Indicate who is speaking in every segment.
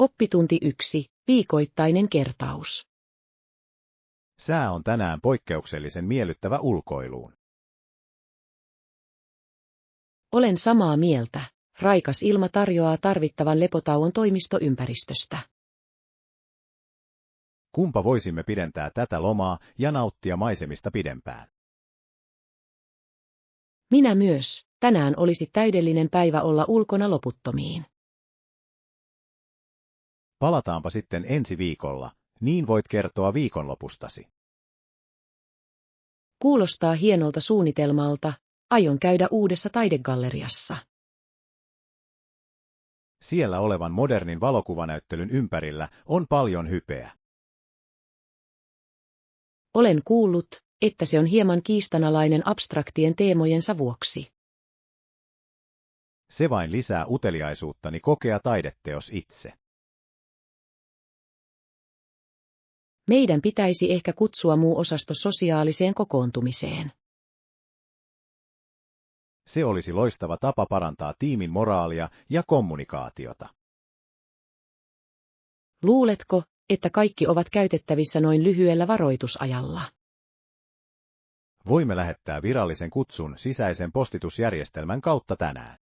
Speaker 1: Oppitunti 1. Viikoittainen kertaus.
Speaker 2: Sää on tänään poikkeuksellisen miellyttävä ulkoiluun.
Speaker 1: Olen samaa mieltä. Raikas ilma tarjoaa tarvittavan lepotauon toimistoympäristöstä.
Speaker 2: Kumpa voisimme pidentää tätä lomaa ja nauttia maisemista pidempään.
Speaker 1: Minä myös. Tänään olisi täydellinen päivä olla ulkona loputtomiin.
Speaker 2: Palataanpa sitten ensi viikolla, niin voit kertoa viikonlopustasi.
Speaker 1: Kuulostaa hienolta suunnitelmalta. Aion käydä uudessa taidegalleriassa.
Speaker 2: Siellä olevan modernin valokuvanäyttelyn ympärillä on paljon hypeä.
Speaker 1: Olen kuullut, että se on hieman kiistanalainen abstraktien teemojensa vuoksi.
Speaker 2: Se vain lisää uteliaisuuttani kokea taideteos itse.
Speaker 1: Meidän pitäisi ehkä kutsua muu osasto sosiaaliseen kokoontumiseen.
Speaker 2: Se olisi loistava tapa parantaa tiimin moraalia ja kommunikaatiota.
Speaker 1: Luuletko, että kaikki ovat käytettävissä noin lyhyellä varoitusajalla?
Speaker 2: Voimme lähettää virallisen kutsun sisäisen postitusjärjestelmän kautta tänään.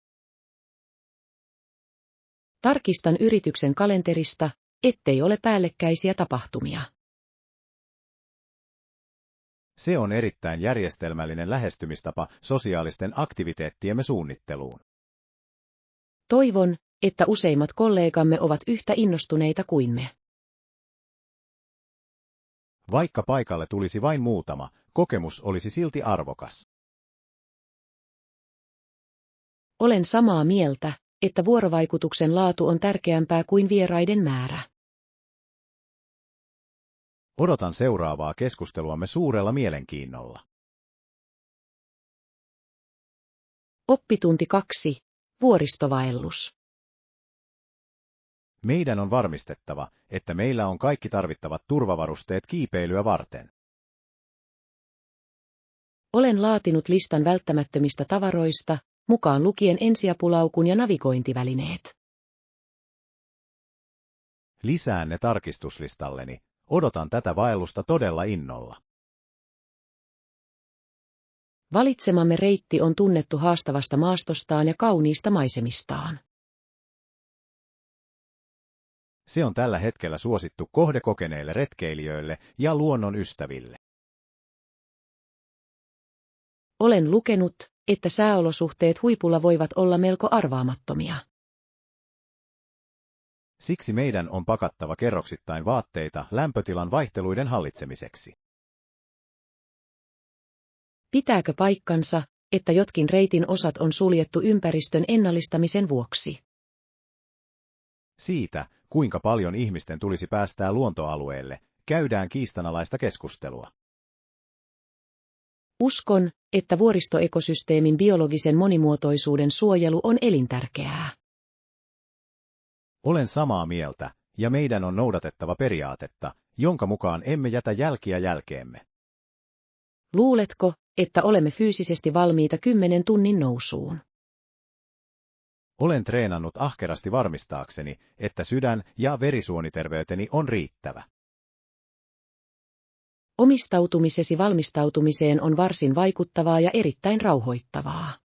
Speaker 1: Tarkistan yrityksen kalenterista, ettei ole päällekkäisiä tapahtumia.
Speaker 2: Se on erittäin järjestelmällinen lähestymistapa sosiaalisten aktiviteettiemme suunnitteluun.
Speaker 1: Toivon, että useimmat kollegamme ovat yhtä innostuneita kuin me.
Speaker 2: Vaikka paikalle tulisi vain muutama, kokemus olisi silti arvokas.
Speaker 1: Olen samaa mieltä, että vuorovaikutuksen laatu on tärkeämpää kuin vieraiden määrä.
Speaker 2: Odotan seuraavaa keskusteluamme suurella mielenkiinnolla.
Speaker 1: Oppitunti 2. Vuoristovaellus.
Speaker 2: Meidän on varmistettava, että meillä on kaikki tarvittavat turvavarusteet kiipeilyä varten.
Speaker 1: Olen laatinut listan välttämättömistä tavaroista, mukaan lukien ensiapulaukun ja navigointivälineet.
Speaker 2: Lisään ne tarkistuslistalleni. Odotan tätä vaellusta todella innolla.
Speaker 1: Valitsemamme reitti on tunnettu haastavasta maastostaan ja kauniista maisemistaan.
Speaker 2: Se on tällä hetkellä suosittu kohde kokeneille retkeilijöille ja luonnon ystäville.
Speaker 1: Olen lukenut, että sääolosuhteet huipulla voivat olla melko arvaamattomia.
Speaker 2: Siksi meidän on pakattava kerroksittain vaatteita lämpötilan vaihteluiden hallitsemiseksi.
Speaker 1: Pitääkö paikkansa, että jotkin reitin osat on suljettu ympäristön ennallistamisen vuoksi?
Speaker 2: Siitä, kuinka paljon ihmisten tulisi päästää luontoalueelle, käydään kiistanalaista keskustelua.
Speaker 1: Uskon, että vuoristoekosysteemin biologisen monimuotoisuuden suojelu on elintärkeää.
Speaker 2: Olen samaa mieltä, ja meidän on noudatettava periaatetta, jonka mukaan emme jätä jälkiä jälkeemme.
Speaker 1: Luuletko, että olemme fyysisesti valmiita 10 tunnin nousuun?
Speaker 2: Olen treenannut ahkerasti varmistaakseni, että sydän- ja verisuoniterveyteni on riittävä.
Speaker 1: Omistautumisesi valmistautumiseen on varsin vaikuttavaa ja erittäin rauhoittavaa.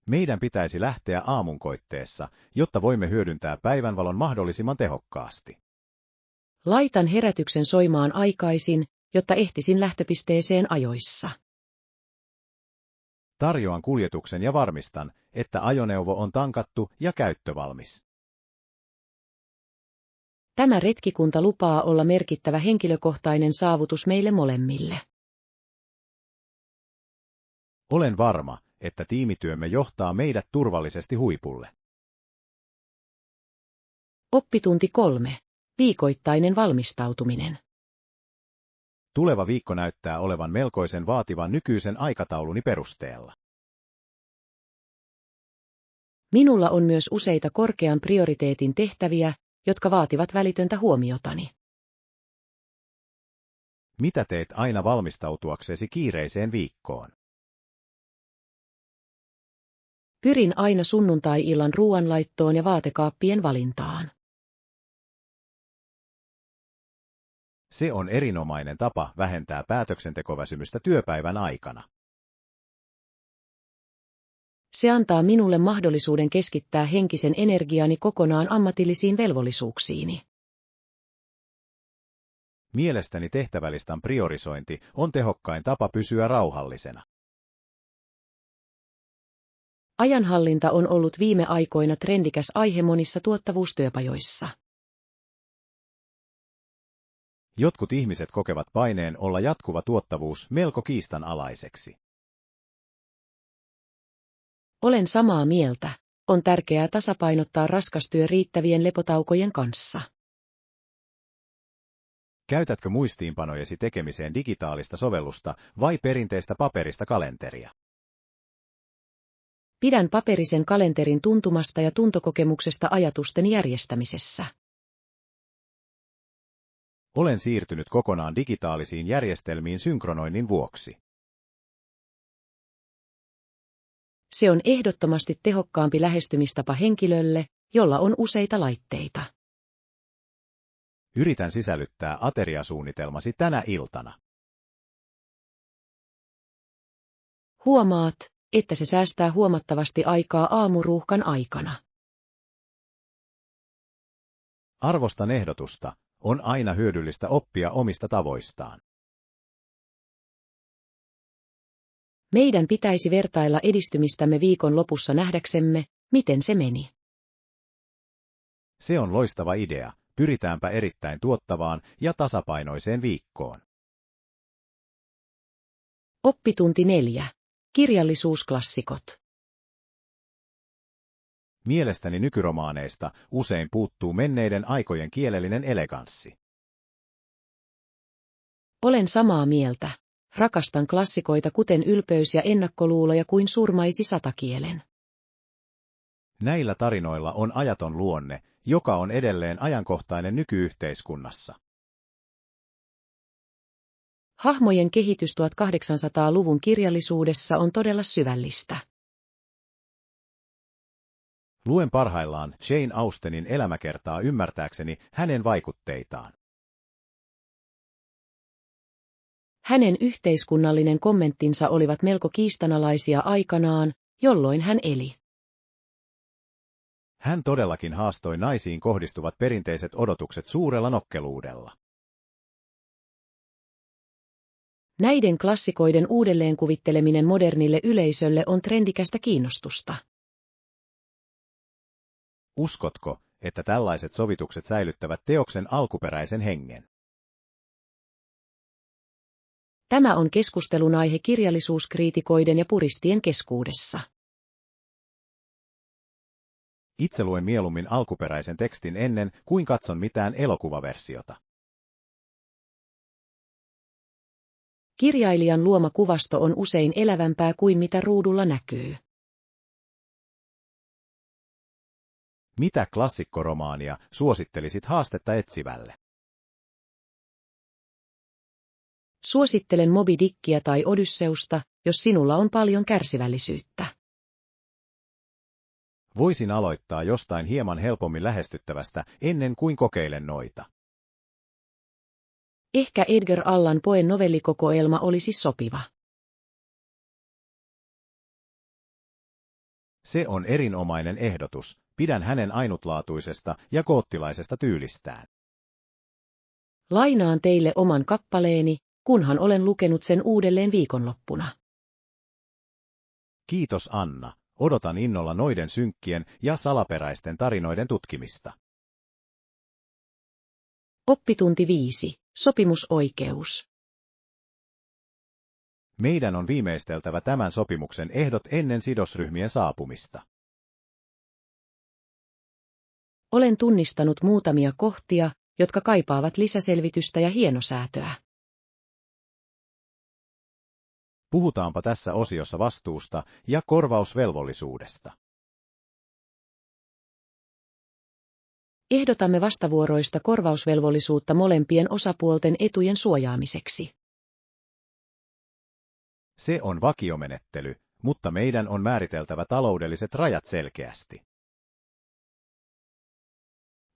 Speaker 2: Meidän pitäisi lähteä aamunkoitteessa, jotta voimme hyödyntää päivänvalon mahdollisimman tehokkaasti.
Speaker 1: Laitan herätyksen soimaan aikaisin, jotta ehtisin lähtöpisteeseen ajoissa.
Speaker 2: Tarjoan kuljetuksen ja varmistan, että ajoneuvo on tankattu ja käyttövalmis.
Speaker 1: Tämä retkikunta lupaa olla merkittävä henkilökohtainen saavutus meille molemmille.
Speaker 2: Olen varma, että tiimityömme johtaa meidät turvallisesti huipulle.
Speaker 1: Oppitunti 3. Viikoittainen valmistautuminen.
Speaker 2: Tuleva viikko näyttää olevan melkoisen vaativan nykyisen aikatauluni perusteella.
Speaker 1: Minulla on myös useita korkean prioriteetin tehtäviä, jotka vaativat välitöntä huomiotani.
Speaker 2: Mitä teet aina valmistautuaksesi kiireiseen viikkoon?
Speaker 1: Pyrin aina sunnuntai-illan ruuanlaittoon ja vaatekaappien valintaan.
Speaker 2: Se on erinomainen tapa vähentää päätöksentekoväsymystä työpäivän aikana.
Speaker 1: Se antaa minulle mahdollisuuden keskittää henkisen energiani kokonaan ammatillisiin velvollisuuksiini.
Speaker 2: Mielestäni tehtävälistan priorisointi on tehokkain tapa pysyä rauhallisena.
Speaker 1: Ajanhallinta on ollut viime aikoina trendikäs aihe monissa tuottavuustyöpajoissa.
Speaker 2: Jotkut ihmiset kokevat paineen olla jatkuva tuottavuus melko kiistanalaiseksi.
Speaker 1: Olen samaa mieltä. On tärkeää tasapainottaa raskas työ riittävien lepotaukojen kanssa.
Speaker 2: Käytätkö muistiinpanojesi tekemiseen digitaalista sovellusta vai perinteistä paperista kalenteria?
Speaker 1: Pidän paperisen kalenterin tuntumasta ja tuntokokemuksesta ajatusten järjestämisessä.
Speaker 2: Olen siirtynyt kokonaan digitaalisiin järjestelmiin synkronoinnin vuoksi.
Speaker 1: Se on ehdottomasti tehokkaampi lähestymistapa henkilölle, jolla on useita laitteita.
Speaker 2: Yritän sisällyttää ateriasuunnitelmasi tänä iltana.
Speaker 1: Huomaat, että se säästää huomattavasti aikaa aamuruuhkan aikana.
Speaker 2: Arvostan ehdotusta. On aina hyödyllistä oppia omista tavoistaan.
Speaker 1: Meidän pitäisi vertailla edistymistämme viikon lopussa nähdäksemme, miten se meni.
Speaker 2: Se on loistava idea. Pyritäänpä erittäin tuottavaan ja tasapainoiseen viikkoon.
Speaker 1: Oppitunti 4. Kirjallisuusklassikot.
Speaker 2: Mielestäni nykyromaaneista usein puuttuu menneiden aikojen kielellinen eleganssi.
Speaker 1: Olen samaa mieltä. Rakastan klassikoita kuten ylpeys ja ennakkoluuloja kuin surmaisi satakielen.
Speaker 2: Näillä tarinoilla on ajaton luonne, joka on edelleen ajankohtainen nykyyhteiskunnassa.
Speaker 1: Hahmojen kehitys 1800-luvun kirjallisuudessa on todella syvällistä.
Speaker 2: Luen parhaillaan Jane Austenin elämäkertaa ymmärtääkseni hänen vaikutteitaan.
Speaker 1: Hänen yhteiskunnallinen kommenttinsa olivat melko kiistanalaisia aikanaan, jolloin hän eli.
Speaker 2: Hän todellakin haastoi naisiin kohdistuvat perinteiset odotukset suurella nokkeluudella.
Speaker 1: Näiden klassikoiden uudelleenkuvitteleminen modernille yleisölle on trendikästä kiinnostusta.
Speaker 2: Uskotko, että tällaiset sovitukset säilyttävät teoksen alkuperäisen hengen?
Speaker 1: Tämä on keskustelun aihe kirjallisuuskriitikoiden ja puristien keskuudessa.
Speaker 2: Itse luen mieluummin alkuperäisen tekstin ennen kuin katson mitään elokuvaversiota.
Speaker 1: Kirjailijan luoma kuvasto on usein elävämpää kuin mitä ruudulla näkyy.
Speaker 2: Mitä klassikkoromaania suosittelisit haastetta etsivälle?
Speaker 1: Suosittelen Moby Dickia tai Odysseusta, jos sinulla on paljon kärsivällisyyttä.
Speaker 2: Voisin aloittaa jostain hieman helpommin lähestyttävästä ennen kuin kokeilen noita.
Speaker 1: Ehkä Edgar Allan Poen novellikokoelma olisi sopiva.
Speaker 2: Se on erinomainen ehdotus. Pidän hänen ainutlaatuisesta ja koottilaisesta tyylistään.
Speaker 1: Lainaan teille oman kappaleeni, kunhan olen lukenut sen uudelleen viikonloppuna.
Speaker 2: Kiitos Anna. Odotan innolla noiden synkkien ja salaperäisten tarinoiden tutkimista.
Speaker 1: Oppitunti 5. Sopimusoikeus.
Speaker 2: Meidän on viimeisteltävä tämän sopimuksen ehdot ennen sidosryhmien saapumista.
Speaker 1: Olen tunnistanut muutamia kohtia, jotka kaipaavat lisäselvitystä ja hienosäätöä.
Speaker 2: Puhutaanpa tässä osiossa vastuusta ja korvausvelvollisuudesta.
Speaker 1: Ehdotamme vastavuoroista korvausvelvollisuutta molempien osapuolten etujen suojaamiseksi.
Speaker 2: Se on vakiomenettely, mutta meidän on määriteltävä taloudelliset rajat selkeästi.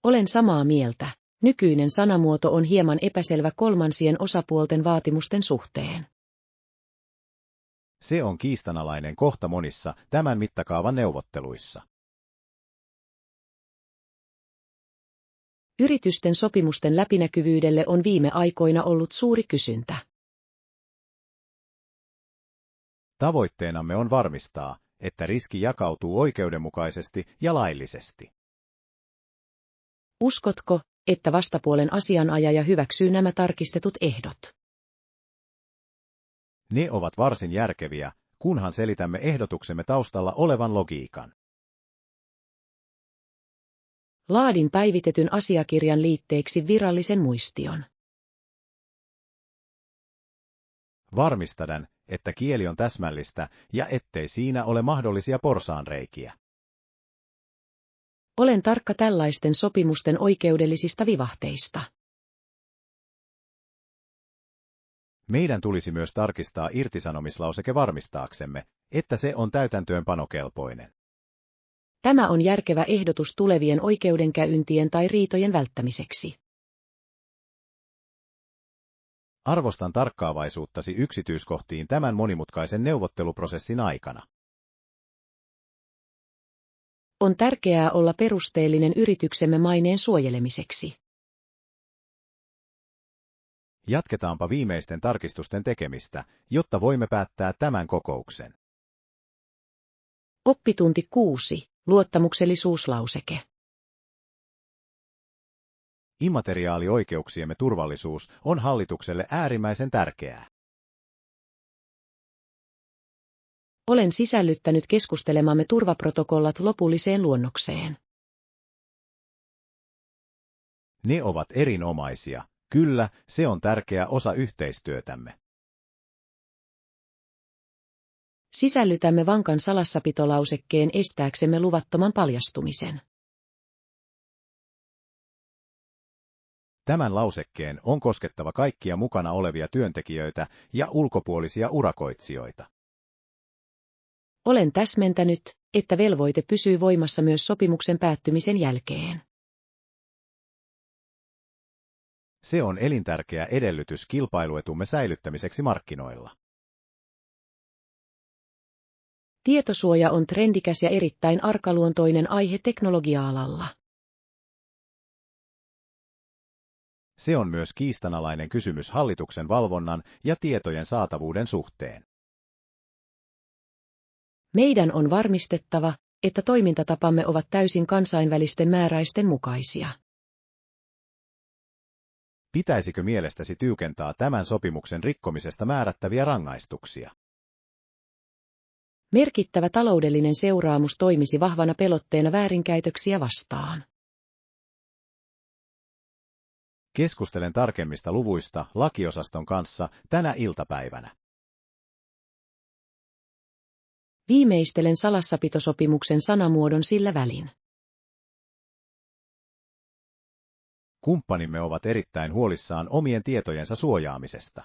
Speaker 1: Olen samaa mieltä. Nykyinen sanamuoto on hieman epäselvä kolmansien osapuolten vaatimusten suhteen.
Speaker 2: Se on kiistanalainen kohta monissa tämän mittakaavan neuvotteluissa.
Speaker 1: Yritysten sopimusten läpinäkyvyydelle on viime aikoina ollut suuri kysyntä.
Speaker 2: Tavoitteenamme on varmistaa, että riski jakautuu oikeudenmukaisesti ja laillisesti.
Speaker 1: Uskotko, että vastapuolen asianajaja hyväksyy nämä tarkistetut ehdot?
Speaker 2: Ne ovat varsin järkeviä, kunhan selitämme ehdotuksemme taustalla olevan logiikan.
Speaker 1: Laadin päivitetyn asiakirjan liitteeksi virallisen muistion.
Speaker 2: Varmistadan, että kieli on täsmällistä ja ettei siinä ole mahdollisia porsaanreikiä.
Speaker 1: Olen tarkka tällaisten sopimusten oikeudellisista vivahteista.
Speaker 2: Meidän tulisi myös tarkistaa irtisanomislauseke varmistaaksemme, että se on täytäntöönpanokelpoinen.
Speaker 1: Tämä on järkevä ehdotus tulevien oikeudenkäyntien tai riitojen välttämiseksi.
Speaker 2: Arvostan tarkkaavaisuuttasi yksityiskohtiin tämän monimutkaisen neuvotteluprosessin aikana.
Speaker 1: On tärkeää olla perusteellinen yrityksemme maineen suojelemiseksi.
Speaker 2: Jatketaanpa viimeisten tarkistusten tekemistä, jotta voimme päättää tämän kokouksen.
Speaker 1: Oppitunti 6. Luottamuksellisuuslauseke.
Speaker 2: Immateriaalioikeuksiemme turvallisuus on hallitukselle äärimmäisen tärkeää.
Speaker 1: Olen sisällyttänyt keskustelemamme turvaprotokollat lopulliseen luonnokseen.
Speaker 2: Ne ovat erinomaisia. Kyllä, se on tärkeä osa yhteistyötämme.
Speaker 1: Sisällytämme vankan salassapitolausekkeen estääksemme luvattoman paljastumisen.
Speaker 2: Tämän lausekkeen on koskettava kaikkia mukana olevia työntekijöitä ja ulkopuolisia urakoitsijoita.
Speaker 1: Olen täsmentänyt, että velvoite pysyy voimassa myös sopimuksen päättymisen jälkeen.
Speaker 2: Se on elintärkeä edellytys kilpailuetumme säilyttämiseksi markkinoilla.
Speaker 1: Tietosuoja on trendikäs ja erittäin arkaluontoinen aihe teknologia-alalla.
Speaker 2: Se on myös kiistanalainen kysymys hallituksen valvonnan ja tietojen saatavuuden suhteen.
Speaker 1: Meidän on varmistettava, että toimintatapamme ovat täysin kansainvälisten määräysten mukaisia.
Speaker 2: Pitäisikö mielestäsi tiukentaa tämän sopimuksen rikkomisesta määrättäviä rangaistuksia?
Speaker 1: Merkittävä taloudellinen seuraamus toimisi vahvana pelotteena väärinkäytöksiä vastaan.
Speaker 2: Keskustelen tarkemmista luvuista lakiosaston kanssa tänä iltapäivänä.
Speaker 1: Viimeistelen salassapitosopimuksen sanamuodon sillä välin.
Speaker 2: Kumppanimme ovat erittäin huolissaan omien tietojensa suojaamisesta.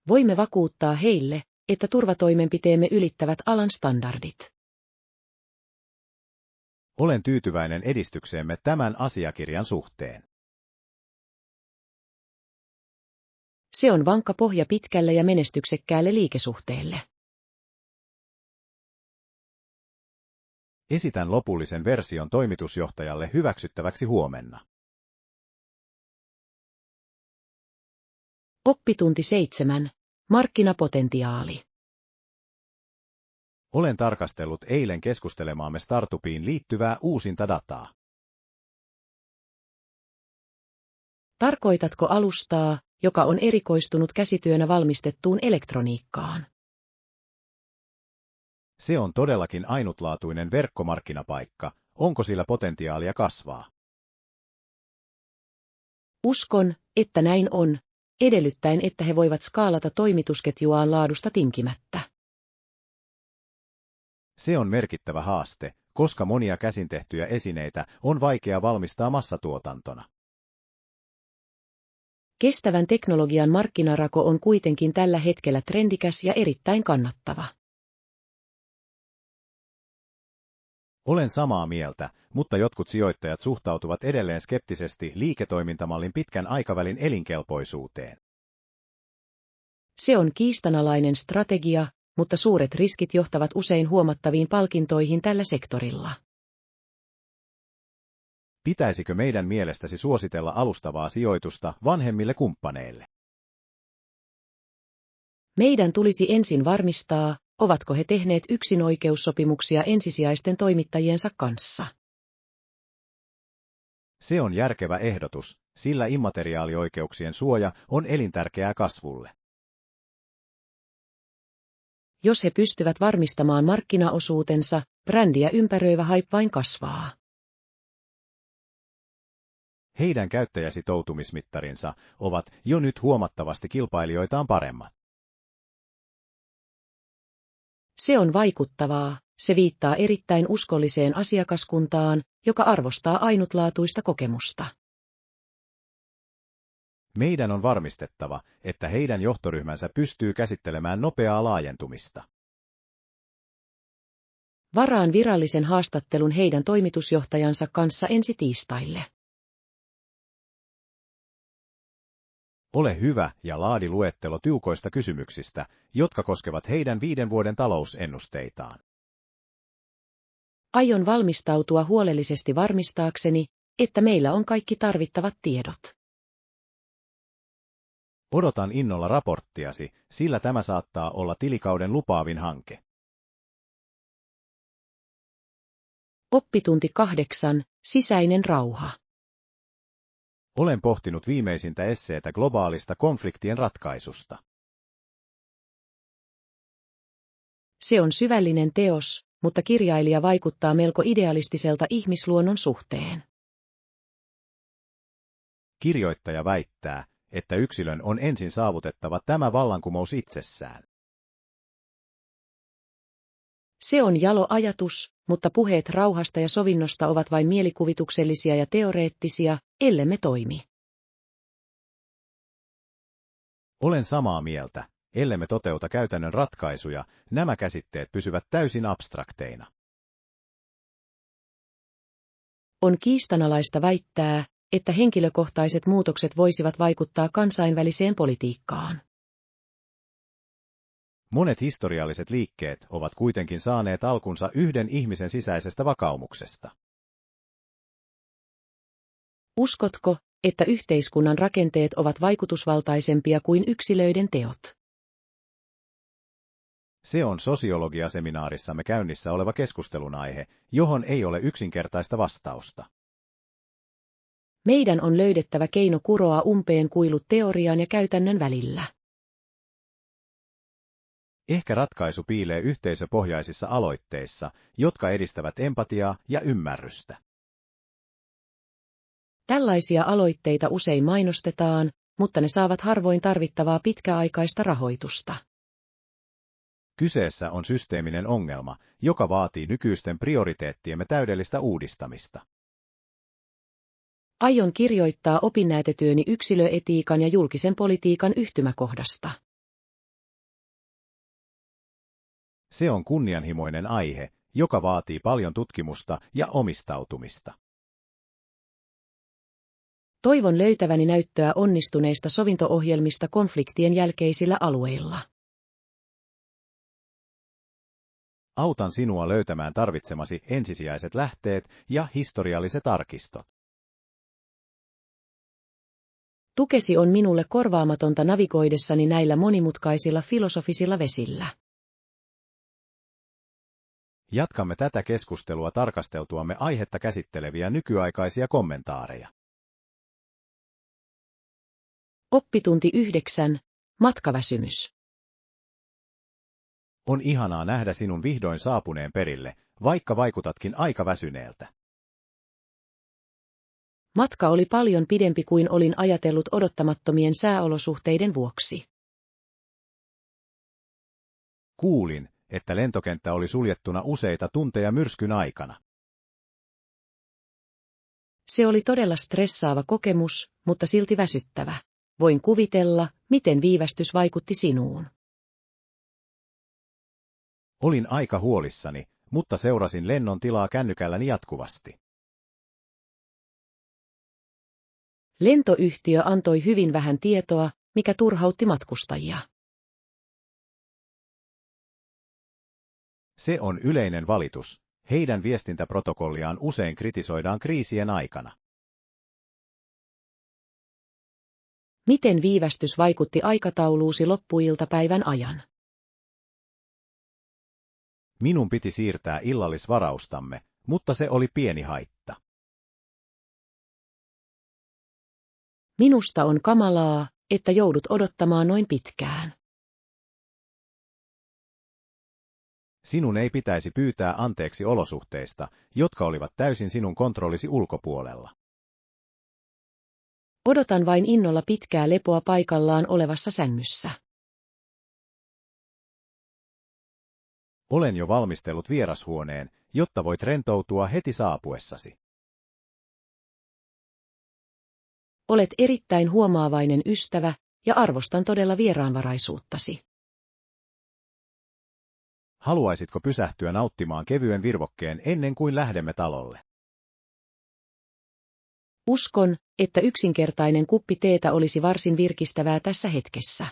Speaker 1: Voimme vakuuttaa heille, että turvatoimenpiteemme ylittävät alan standardit.
Speaker 2: Olen tyytyväinen edistykseemme tämän asiakirjan suhteen.
Speaker 1: Se on vankka pohja pitkälle ja menestyksekkäälle liikesuhteelle.
Speaker 2: Esitän lopullisen version toimitusjohtajalle hyväksyttäväksi huomenna.
Speaker 1: Oppitunti 7. Markkinapotentiaali.
Speaker 2: Olen tarkastellut eilen keskustelemaamme startupiin liittyvää uusinta dataa.
Speaker 1: Tarkoitatko alustaa, joka on erikoistunut käsityönä valmistettuun elektroniikkaan?
Speaker 2: Se on todellakin ainutlaatuinen verkkomarkkinapaikka. Onko sillä potentiaalia kasvaa?
Speaker 1: Uskon, että näin on, edellyttäen että he voivat skaalata toimitusketjuaan laadusta tinkimättä.
Speaker 2: Se on merkittävä haaste, koska monia käsin tehtyjä esineitä on vaikea valmistaa massatuotantona.
Speaker 1: Kestävän teknologian markkinarako on kuitenkin tällä hetkellä trendikäs ja erittäin kannattava.
Speaker 2: Olen samaa mieltä, mutta jotkut sijoittajat suhtautuvat edelleen skeptisesti liiketoimintamallin pitkän aikavälin elinkelpoisuuteen.
Speaker 1: Se on kiistanalainen strategia, mutta suuret riskit johtavat usein huomattaviin palkintoihin tällä sektorilla.
Speaker 2: Pitäisikö meidän mielestäsi suositella alustavaa sijoitusta vanhemmille kumppaneille?
Speaker 1: Meidän tulisi ensin varmistaa, ovatko he tehneet yksinoikeussopimuksia ensisijaisten toimittajiensa kanssa.
Speaker 2: Se on järkevä ehdotus, sillä immateriaalioikeuksien suoja on elintärkeää kasvulle.
Speaker 1: Jos he pystyvät varmistamaan markkinaosuutensa, brändiä ympäröivä hype vain kasvaa.
Speaker 2: Heidän käyttäjäsitoutumismittarinsa ovat jo nyt huomattavasti kilpailijoitaan paremmat.
Speaker 1: Se on vaikuttavaa, se viittaa erittäin uskolliseen asiakaskuntaan, joka arvostaa ainutlaatuista kokemusta.
Speaker 2: Meidän on varmistettava, että heidän johtoryhmänsä pystyy käsittelemään nopeaa laajentumista.
Speaker 1: Varaan virallisen haastattelun heidän toimitusjohtajansa kanssa ensi tiistaille.
Speaker 2: Ole hyvä ja laadi luettelo tiukoista kysymyksistä, jotka koskevat heidän 5 vuoden talousennusteitaan.
Speaker 1: Aion valmistautua huolellisesti varmistaakseni, että meillä on kaikki tarvittavat tiedot.
Speaker 2: Odotan innolla raporttiasi, sillä tämä saattaa olla tilikauden lupaavin hanke.
Speaker 1: Oppitunti 8. Sisäinen rauha.
Speaker 2: Olen pohtinut viimeisintä esseetä globaalista konfliktien ratkaisusta.
Speaker 1: Se on syvällinen teos, mutta kirjailija vaikuttaa melko idealistiselta ihmisluonnon suhteen.
Speaker 2: Kirjoittaja väittää, että yksilön on ensin saavutettava tämä vallankumous itsessään.
Speaker 1: Se on jalo ajatus, mutta puheet rauhasta ja sovinnosta ovat vain mielikuvituksellisia ja teoreettisia, ellemme toimi.
Speaker 2: Olen samaa mieltä, ellemme toteuta käytännön ratkaisuja, nämä käsitteet pysyvät täysin abstrakteina.
Speaker 1: On kiistanalaista väittää, että henkilökohtaiset muutokset voisivat vaikuttaa kansainväliseen politiikkaan.
Speaker 2: Monet historialliset liikkeet ovat kuitenkin saaneet alkunsa yhden ihmisen sisäisestä vakaumuksesta.
Speaker 1: Uskotko, että yhteiskunnan rakenteet ovat vaikutusvaltaisempia kuin yksilöiden teot?
Speaker 2: Se on sosiologiaseminaarissamme käynnissä oleva keskustelunaihe, johon ei ole yksinkertaista vastausta.
Speaker 1: Meidän on löydettävä keino kuroa umpeen kuilut teorian ja käytännön välillä.
Speaker 2: Ehkä ratkaisu piilee yhteisöpohjaisissa aloitteissa, jotka edistävät empatiaa ja ymmärrystä.
Speaker 1: Tällaisia aloitteita usein mainostetaan, mutta ne saavat harvoin tarvittavaa pitkäaikaista rahoitusta.
Speaker 2: Kyseessä on systeeminen ongelma, joka vaatii nykyisten prioriteettiemme täydellistä uudistamista.
Speaker 1: Aion kirjoittaa opinnäytetyöni yksilöetiikan ja julkisen politiikan yhtymäkohdasta.
Speaker 2: Se on kunnianhimoinen aihe, joka vaatii paljon tutkimusta ja omistautumista.
Speaker 1: Toivon löytäväni näyttöä onnistuneista sovinto-ohjelmista konfliktien jälkeisillä alueilla.
Speaker 2: Autan sinua löytämään tarvitsemasi ensisijaiset lähteet ja historialliset arkistot.
Speaker 1: Tukesi on minulle korvaamatonta navigoidessani näillä monimutkaisilla filosofisilla vesillä.
Speaker 2: Jatkamme tätä keskustelua tarkasteltuamme aihetta käsitteleviä nykyaikaisia kommentaareja.
Speaker 1: Oppitunti 9. Matkaväsymys.
Speaker 2: On ihanaa nähdä sinun vihdoin saapuneen perille, vaikka vaikutatkin aika väsyneeltä.
Speaker 1: Matka oli paljon pidempi kuin olin ajatellut odottamattomien sääolosuhteiden vuoksi.
Speaker 2: Kuulin, että lentokenttä oli suljettuna useita tunteja myrskyn aikana.
Speaker 1: Se oli todella stressaava kokemus, mutta silti väsyttävä. voin kuvitella, miten viivästys vaikutti sinuun.
Speaker 2: Olin aika huolissani, mutta seurasin lennon tilaa kännykälläni jatkuvasti.
Speaker 1: Lentoyhtiö antoi hyvin vähän tietoa, mikä turhautti matkustajia.
Speaker 2: Se on yleinen valitus. Heidän viestintäprotokolliaan usein kritisoidaan kriisien aikana.
Speaker 1: Miten viivästys vaikutti aikatauluusi loppuiltapäivän ajan?
Speaker 2: Minun piti siirtää illallisvaraustamme, mutta se oli pieni haitta.
Speaker 1: Minusta on kamalaa, että joudut odottamaan noin pitkään.
Speaker 2: Sinun ei pitäisi pyytää anteeksi olosuhteista, jotka olivat täysin sinun kontrollisi ulkopuolella.
Speaker 1: Odotan vain innolla pitkää lepoa paikallaan olevassa sängyssä.
Speaker 2: Olen jo valmistellut vierashuoneen, jotta voit rentoutua heti saapuessasi.
Speaker 1: Olet erittäin huomaavainen ystävä, ja arvostan todella vieraanvaraisuuttasi.
Speaker 2: Haluaisitko pysähtyä nauttimaan kevyen virvokkeen ennen kuin lähdemme talolle?
Speaker 1: Uskon, että yksinkertainen kuppi teetä olisi varsin virkistävää tässä hetkessä.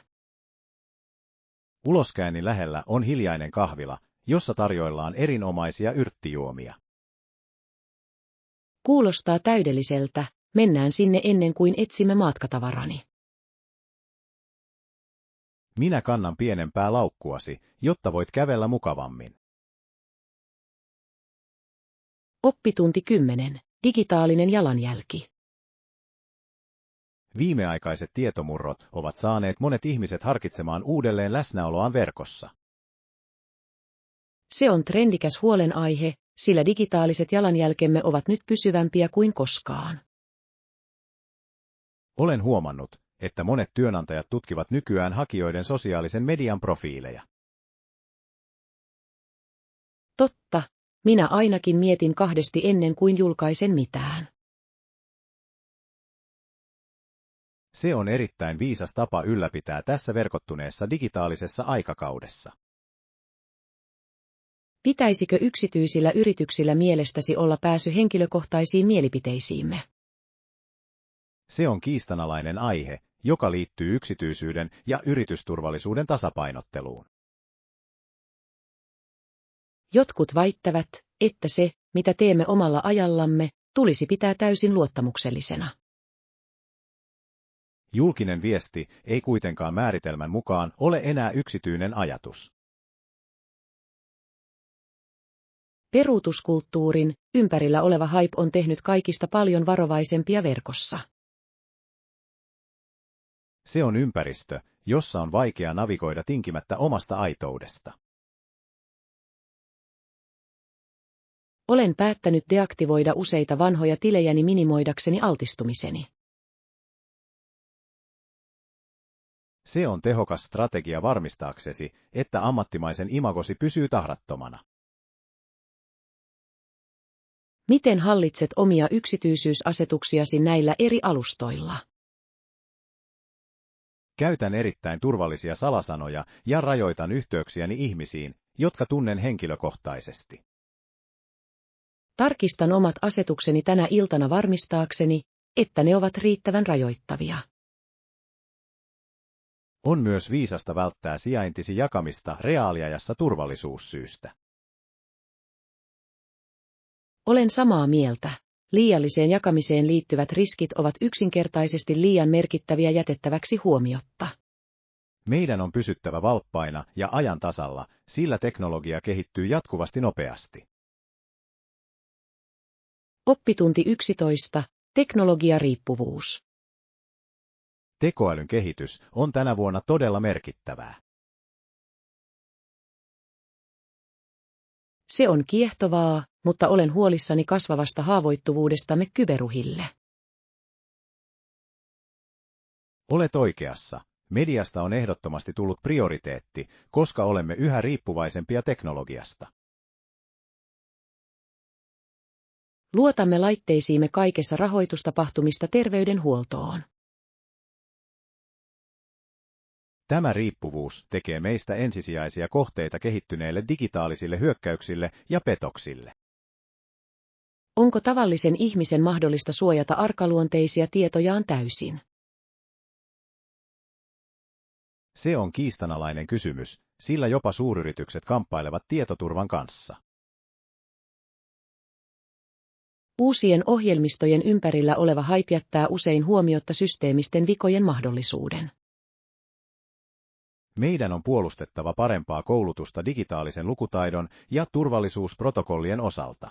Speaker 2: Uloskäynnin lähellä on hiljainen kahvila, jossa tarjoillaan erinomaisia yrttijuomia.
Speaker 1: Kuulostaa täydelliseltä, mennään sinne ennen kuin etsimme matkatavarani.
Speaker 2: Minä kannan pienempää laukkuasi, jotta voit kävellä mukavammin.
Speaker 1: Oppitunti 10. Digitaalinen jalanjälki.
Speaker 2: Viimeaikaiset tietomurrot ovat saaneet monet ihmiset harkitsemaan uudelleen läsnäoloaan verkossa.
Speaker 1: Se on trendikäs huolenaihe, sillä digitaaliset jalanjälkemme ovat nyt pysyvämpiä kuin koskaan.
Speaker 2: Olen huomannut, että monet työnantajat tutkivat nykyään hakijoiden sosiaalisen median profiileja.
Speaker 1: Totta, minä ainakin mietin kahdesti ennen kuin julkaisen mitään.
Speaker 2: Se on erittäin viisas tapa ylläpitää tässä verkottuneessa digitaalisessa aikakaudessa.
Speaker 1: Pitäisikö yksityisillä yrityksillä mielestäsi olla pääsy henkilökohtaisiin mielipiteisiimme?
Speaker 2: Se on kiistanalainen aihe, joka liittyy yksityisyyden ja yritysturvallisuuden tasapainotteluun.
Speaker 1: Jotkut väittävät, että se, mitä teemme omalla ajallamme, tulisi pitää täysin luottamuksellisena.
Speaker 2: Julkinen viesti ei kuitenkaan määritelmän mukaan ole enää yksityinen ajatus.
Speaker 1: Peruutuskulttuurin ympärillä oleva hype on tehnyt kaikista paljon varovaisempia verkossa.
Speaker 2: Se on ympäristö, jossa on vaikea navigoida tinkimättä omasta aitoudesta.
Speaker 1: Olen päättänyt deaktivoida useita vanhoja tilejäni minimoidakseni altistumiseni.
Speaker 2: Se on tehokas strategia varmistaaksesi, että ammattimaisen imagosi pysyy tahrattomana.
Speaker 1: Miten hallitset omia yksityisyysasetuksiasi näillä eri alustoilla?
Speaker 2: Käytän erittäin turvallisia salasanoja ja rajoitan yhteyksiäni ihmisiin, jotka tunnen henkilökohtaisesti.
Speaker 1: Tarkistan omat asetukseni tänä iltana varmistaakseni, että ne ovat riittävän rajoittavia.
Speaker 2: On myös viisasta välttää sijaintisi jakamista reaaliajassa turvallisuussyistä.
Speaker 1: Olen samaa mieltä. Liialliseen jakamiseen liittyvät riskit ovat yksinkertaisesti liian merkittäviä jätettäväksi huomiotta.
Speaker 2: Meidän on pysyttävä valppaina ja ajan tasalla, sillä teknologia kehittyy jatkuvasti nopeasti.
Speaker 1: Oppitunti 11. Teknologiariippuvuus.
Speaker 2: Tekoälyn kehitys on tänä vuonna todella merkittävää.
Speaker 1: Se on kiehtovaa, mutta olen huolissani kasvavasta haavoittuvuudestamme kyberuhille.
Speaker 2: Olet oikeassa. Mediasta on ehdottomasti tullut prioriteetti, koska olemme yhä riippuvaisempia teknologiasta.
Speaker 1: Luotamme laitteisiimme kaikessa rahoitustapahtumista terveydenhuoltoon.
Speaker 2: Tämä riippuvuus tekee meistä ensisijaisia kohteita kehittyneille digitaalisille hyökkäyksille ja petoksille.
Speaker 1: Onko tavallisen ihmisen mahdollista suojata arkaluonteisia tietojaan täysin?
Speaker 2: Se on kiistanalainen kysymys, sillä jopa suuryritykset kamppailevat tietoturvan kanssa.
Speaker 1: Uusien ohjelmistojen ympärillä oleva hype jättää usein huomiotta systeemisten vikojen mahdollisuuden.
Speaker 2: Meidän on puolustettava parempaa koulutusta digitaalisen lukutaidon ja turvallisuusprotokollien osalta.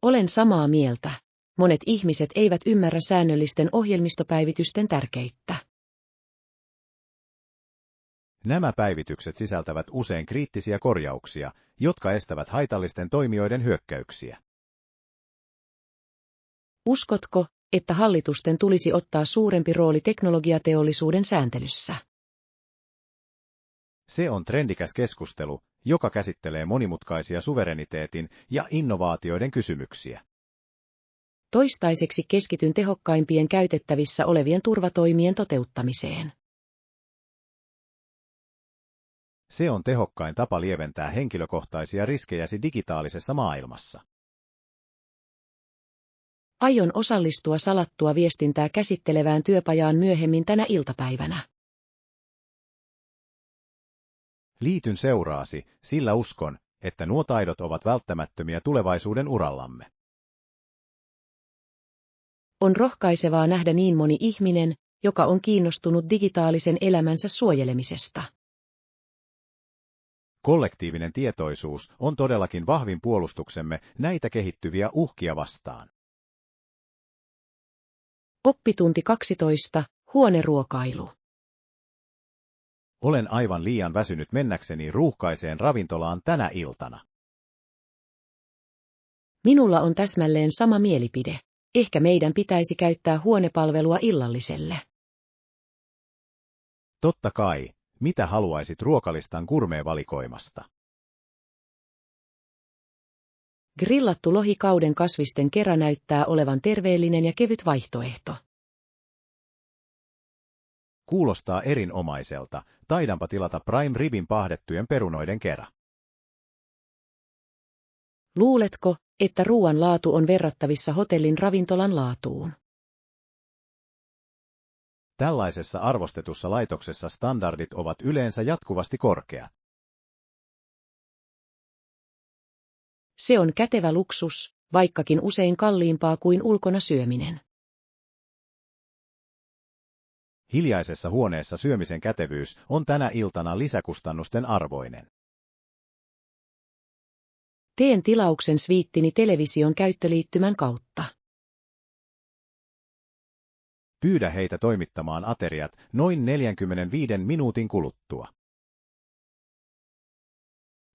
Speaker 1: Olen samaa mieltä. Monet ihmiset eivät ymmärrä säännöllisten ohjelmistopäivitysten tärkeyttä.
Speaker 2: Nämä päivitykset sisältävät usein kriittisiä korjauksia, jotka estävät haitallisten toimijoiden hyökkäyksiä.
Speaker 1: Uskotko, että hallitusten tulisi ottaa suurempi rooli teknologiateollisuuden sääntelyssä?
Speaker 2: Se on trendikäs keskustelu, joka käsittelee monimutkaisia suvereniteetin ja innovaatioiden kysymyksiä.
Speaker 1: Toistaiseksi keskityn tehokkaimpien käytettävissä olevien turvatoimien toteuttamiseen.
Speaker 2: Se on tehokkain tapa lieventää henkilökohtaisia riskejäsi digitaalisessa maailmassa.
Speaker 1: Aion osallistua salattua viestintää käsittelevään työpajaan myöhemmin tänä iltapäivänä.
Speaker 2: Liityn seuraasi, sillä uskon, että nuo taidot ovat välttämättömiä tulevaisuuden urallamme.
Speaker 1: On rohkaisevaa nähdä niin moni ihminen, joka on kiinnostunut digitaalisen elämänsä suojelemisesta.
Speaker 2: Kollektiivinen tietoisuus on todellakin vahvin puolustuksemme näitä kehittyviä uhkia vastaan.
Speaker 1: Oppitunti 12. Huoneruokailu.
Speaker 2: Olen aivan liian väsynyt mennäkseni ruuhkaiseen ravintolaan tänä iltana.
Speaker 1: Minulla on täsmälleen sama mielipide. Ehkä meidän pitäisi käyttää huonepalvelua illalliselle.
Speaker 2: Totta kai, mitä haluaisit ruokalistan gourmet-valikoimasta?
Speaker 1: Grillattu lohi kauden kasvisten kera näyttää olevan terveellinen ja kevyt vaihtoehto.
Speaker 2: Kuulostaa erinomaiselta, taidanpa tilata prime ribin pahdettujen perunoiden kera.
Speaker 1: Luuletko, että ruoan laatu on verrattavissa hotellin ravintolan laatuun?
Speaker 2: Tällaisessa arvostetussa laitoksessa standardit ovat yleensä jatkuvasti korkeat.
Speaker 1: Se on kätevä luksus, vaikkakin usein kalliimpaa kuin ulkona syöminen.
Speaker 2: Hiljaisessa huoneessa syömisen kätevyys on tänä iltana lisäkustannusten arvoinen.
Speaker 1: Teen tilauksen sviittini television käyttöliittymän kautta.
Speaker 2: Pyydä heitä toimittamaan ateriat noin 45 minuutin kuluttua.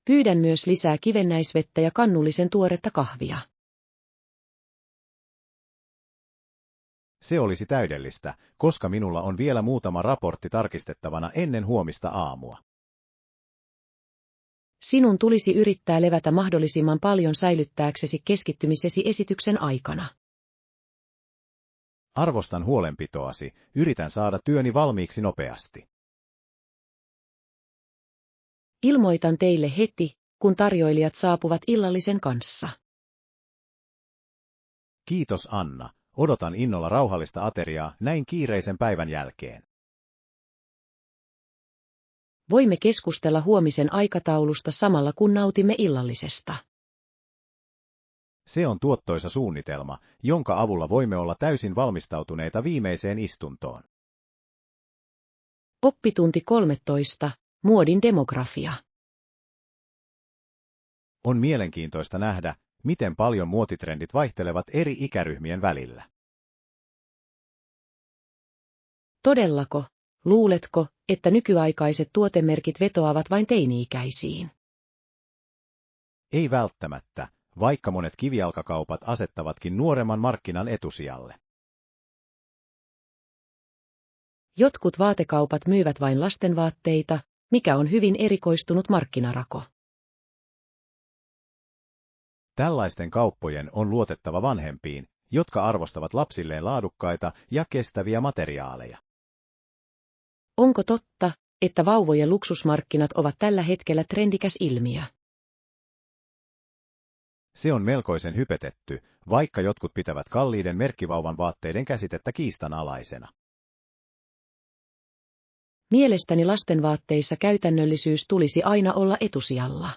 Speaker 1: Pyydän myös lisää kivennäisvettä ja kannullisen tuoretta kahvia.
Speaker 2: Se olisi täydellistä, koska minulla on vielä muutama raportti tarkistettavana ennen huomista aamua.
Speaker 1: Sinun tulisi yrittää levätä mahdollisimman paljon säilyttääksesi keskittymisesi esityksen aikana.
Speaker 2: Arvostan huolenpitoasi, yritän saada työni valmiiksi nopeasti.
Speaker 1: Ilmoitan teille heti, kun tarjoilijat saapuvat illallisen kanssa.
Speaker 2: Kiitos Anna, odotan innolla rauhallista ateriaa näin kiireisen päivän jälkeen.
Speaker 1: Voimme keskustella huomisen aikataulusta samalla kun nautimme illallisesta.
Speaker 2: Se on tuottoisa suunnitelma, jonka avulla voimme olla täysin valmistautuneita viimeiseen istuntoon.
Speaker 1: Oppitunti 13. Muodin demografia.
Speaker 2: On mielenkiintoista nähdä, miten paljon muotitrendit vaihtelevat eri ikäryhmien välillä.
Speaker 1: Todellako? Luuletko, että nykyaikaiset tuotemerkit vetoavat vain teini-ikäisiin?
Speaker 2: Ei välttämättä, vaikka monet kivijalkakaupat asettavatkin nuoremman markkinan etusijalle.
Speaker 1: Jotkut vaatekaupat myyvät vain lastenvaatteita, mikä on hyvin erikoistunut markkinarako.
Speaker 2: Tällaisten kauppojen on luotettava vanhempiin, jotka arvostavat lapsilleen laadukkaita ja kestäviä materiaaleja.
Speaker 1: Onko totta, että vauvojen luksusmarkkinat ovat tällä hetkellä trendikäs ilmiö?
Speaker 2: Se on melkoisen hypetetty, vaikka jotkut pitävät kalliiden merkkivauvan vaatteiden käsitettä kiistanalaisena.
Speaker 1: Mielestäni lastenvaatteissa käytännöllisyys tulisi aina olla etusijalla.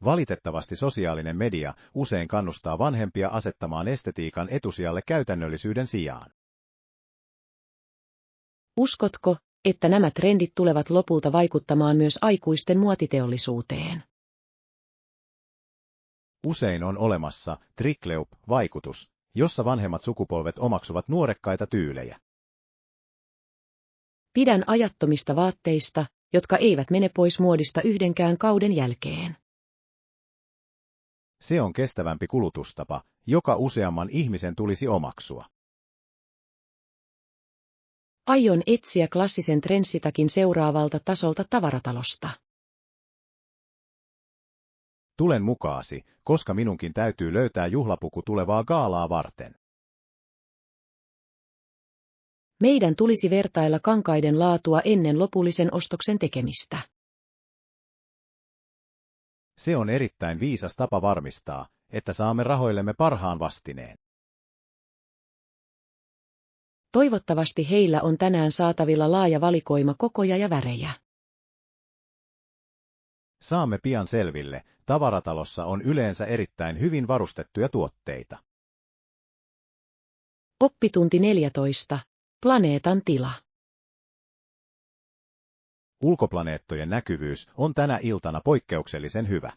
Speaker 2: Valitettavasti sosiaalinen media usein kannustaa vanhempia asettamaan estetiikan etusijalle käytännöllisyyden sijaan.
Speaker 1: Uskotko, että nämä trendit tulevat lopulta vaikuttamaan myös aikuisten muotiteollisuuteen?
Speaker 2: Usein on olemassa trickle-up-vaikutus, jossa vanhemmat sukupolvet omaksuvat nuorekkaita tyylejä.
Speaker 1: Pidän ajattomista vaatteista, jotka eivät mene pois muodista yhdenkään kauden jälkeen.
Speaker 2: Se on kestävämpi kulutustapa, joka useamman ihmisen tulisi omaksua.
Speaker 1: Aion etsiä klassisen trendsitakin seuraavalta tasolta tavaratalosta.
Speaker 2: Tulen mukaasi, koska minunkin täytyy löytää juhlapuku tulevaa gaalaa varten.
Speaker 1: Meidän tulisi vertailla kankaiden laatua ennen lopullisen ostoksen tekemistä.
Speaker 2: Se on erittäin viisas tapa varmistaa, että saamme rahoillemme parhaan vastineen.
Speaker 1: Toivottavasti heillä on tänään saatavilla laaja valikoima kokoja ja värejä.
Speaker 2: Saamme pian selville, tavaratalossa on yleensä erittäin hyvin varustettuja tuotteita.
Speaker 1: Oppitunti 14. Planeetan tila.
Speaker 2: Ulkoplaneettojen näkyvyys on tänä iltana poikkeuksellisen hyvä.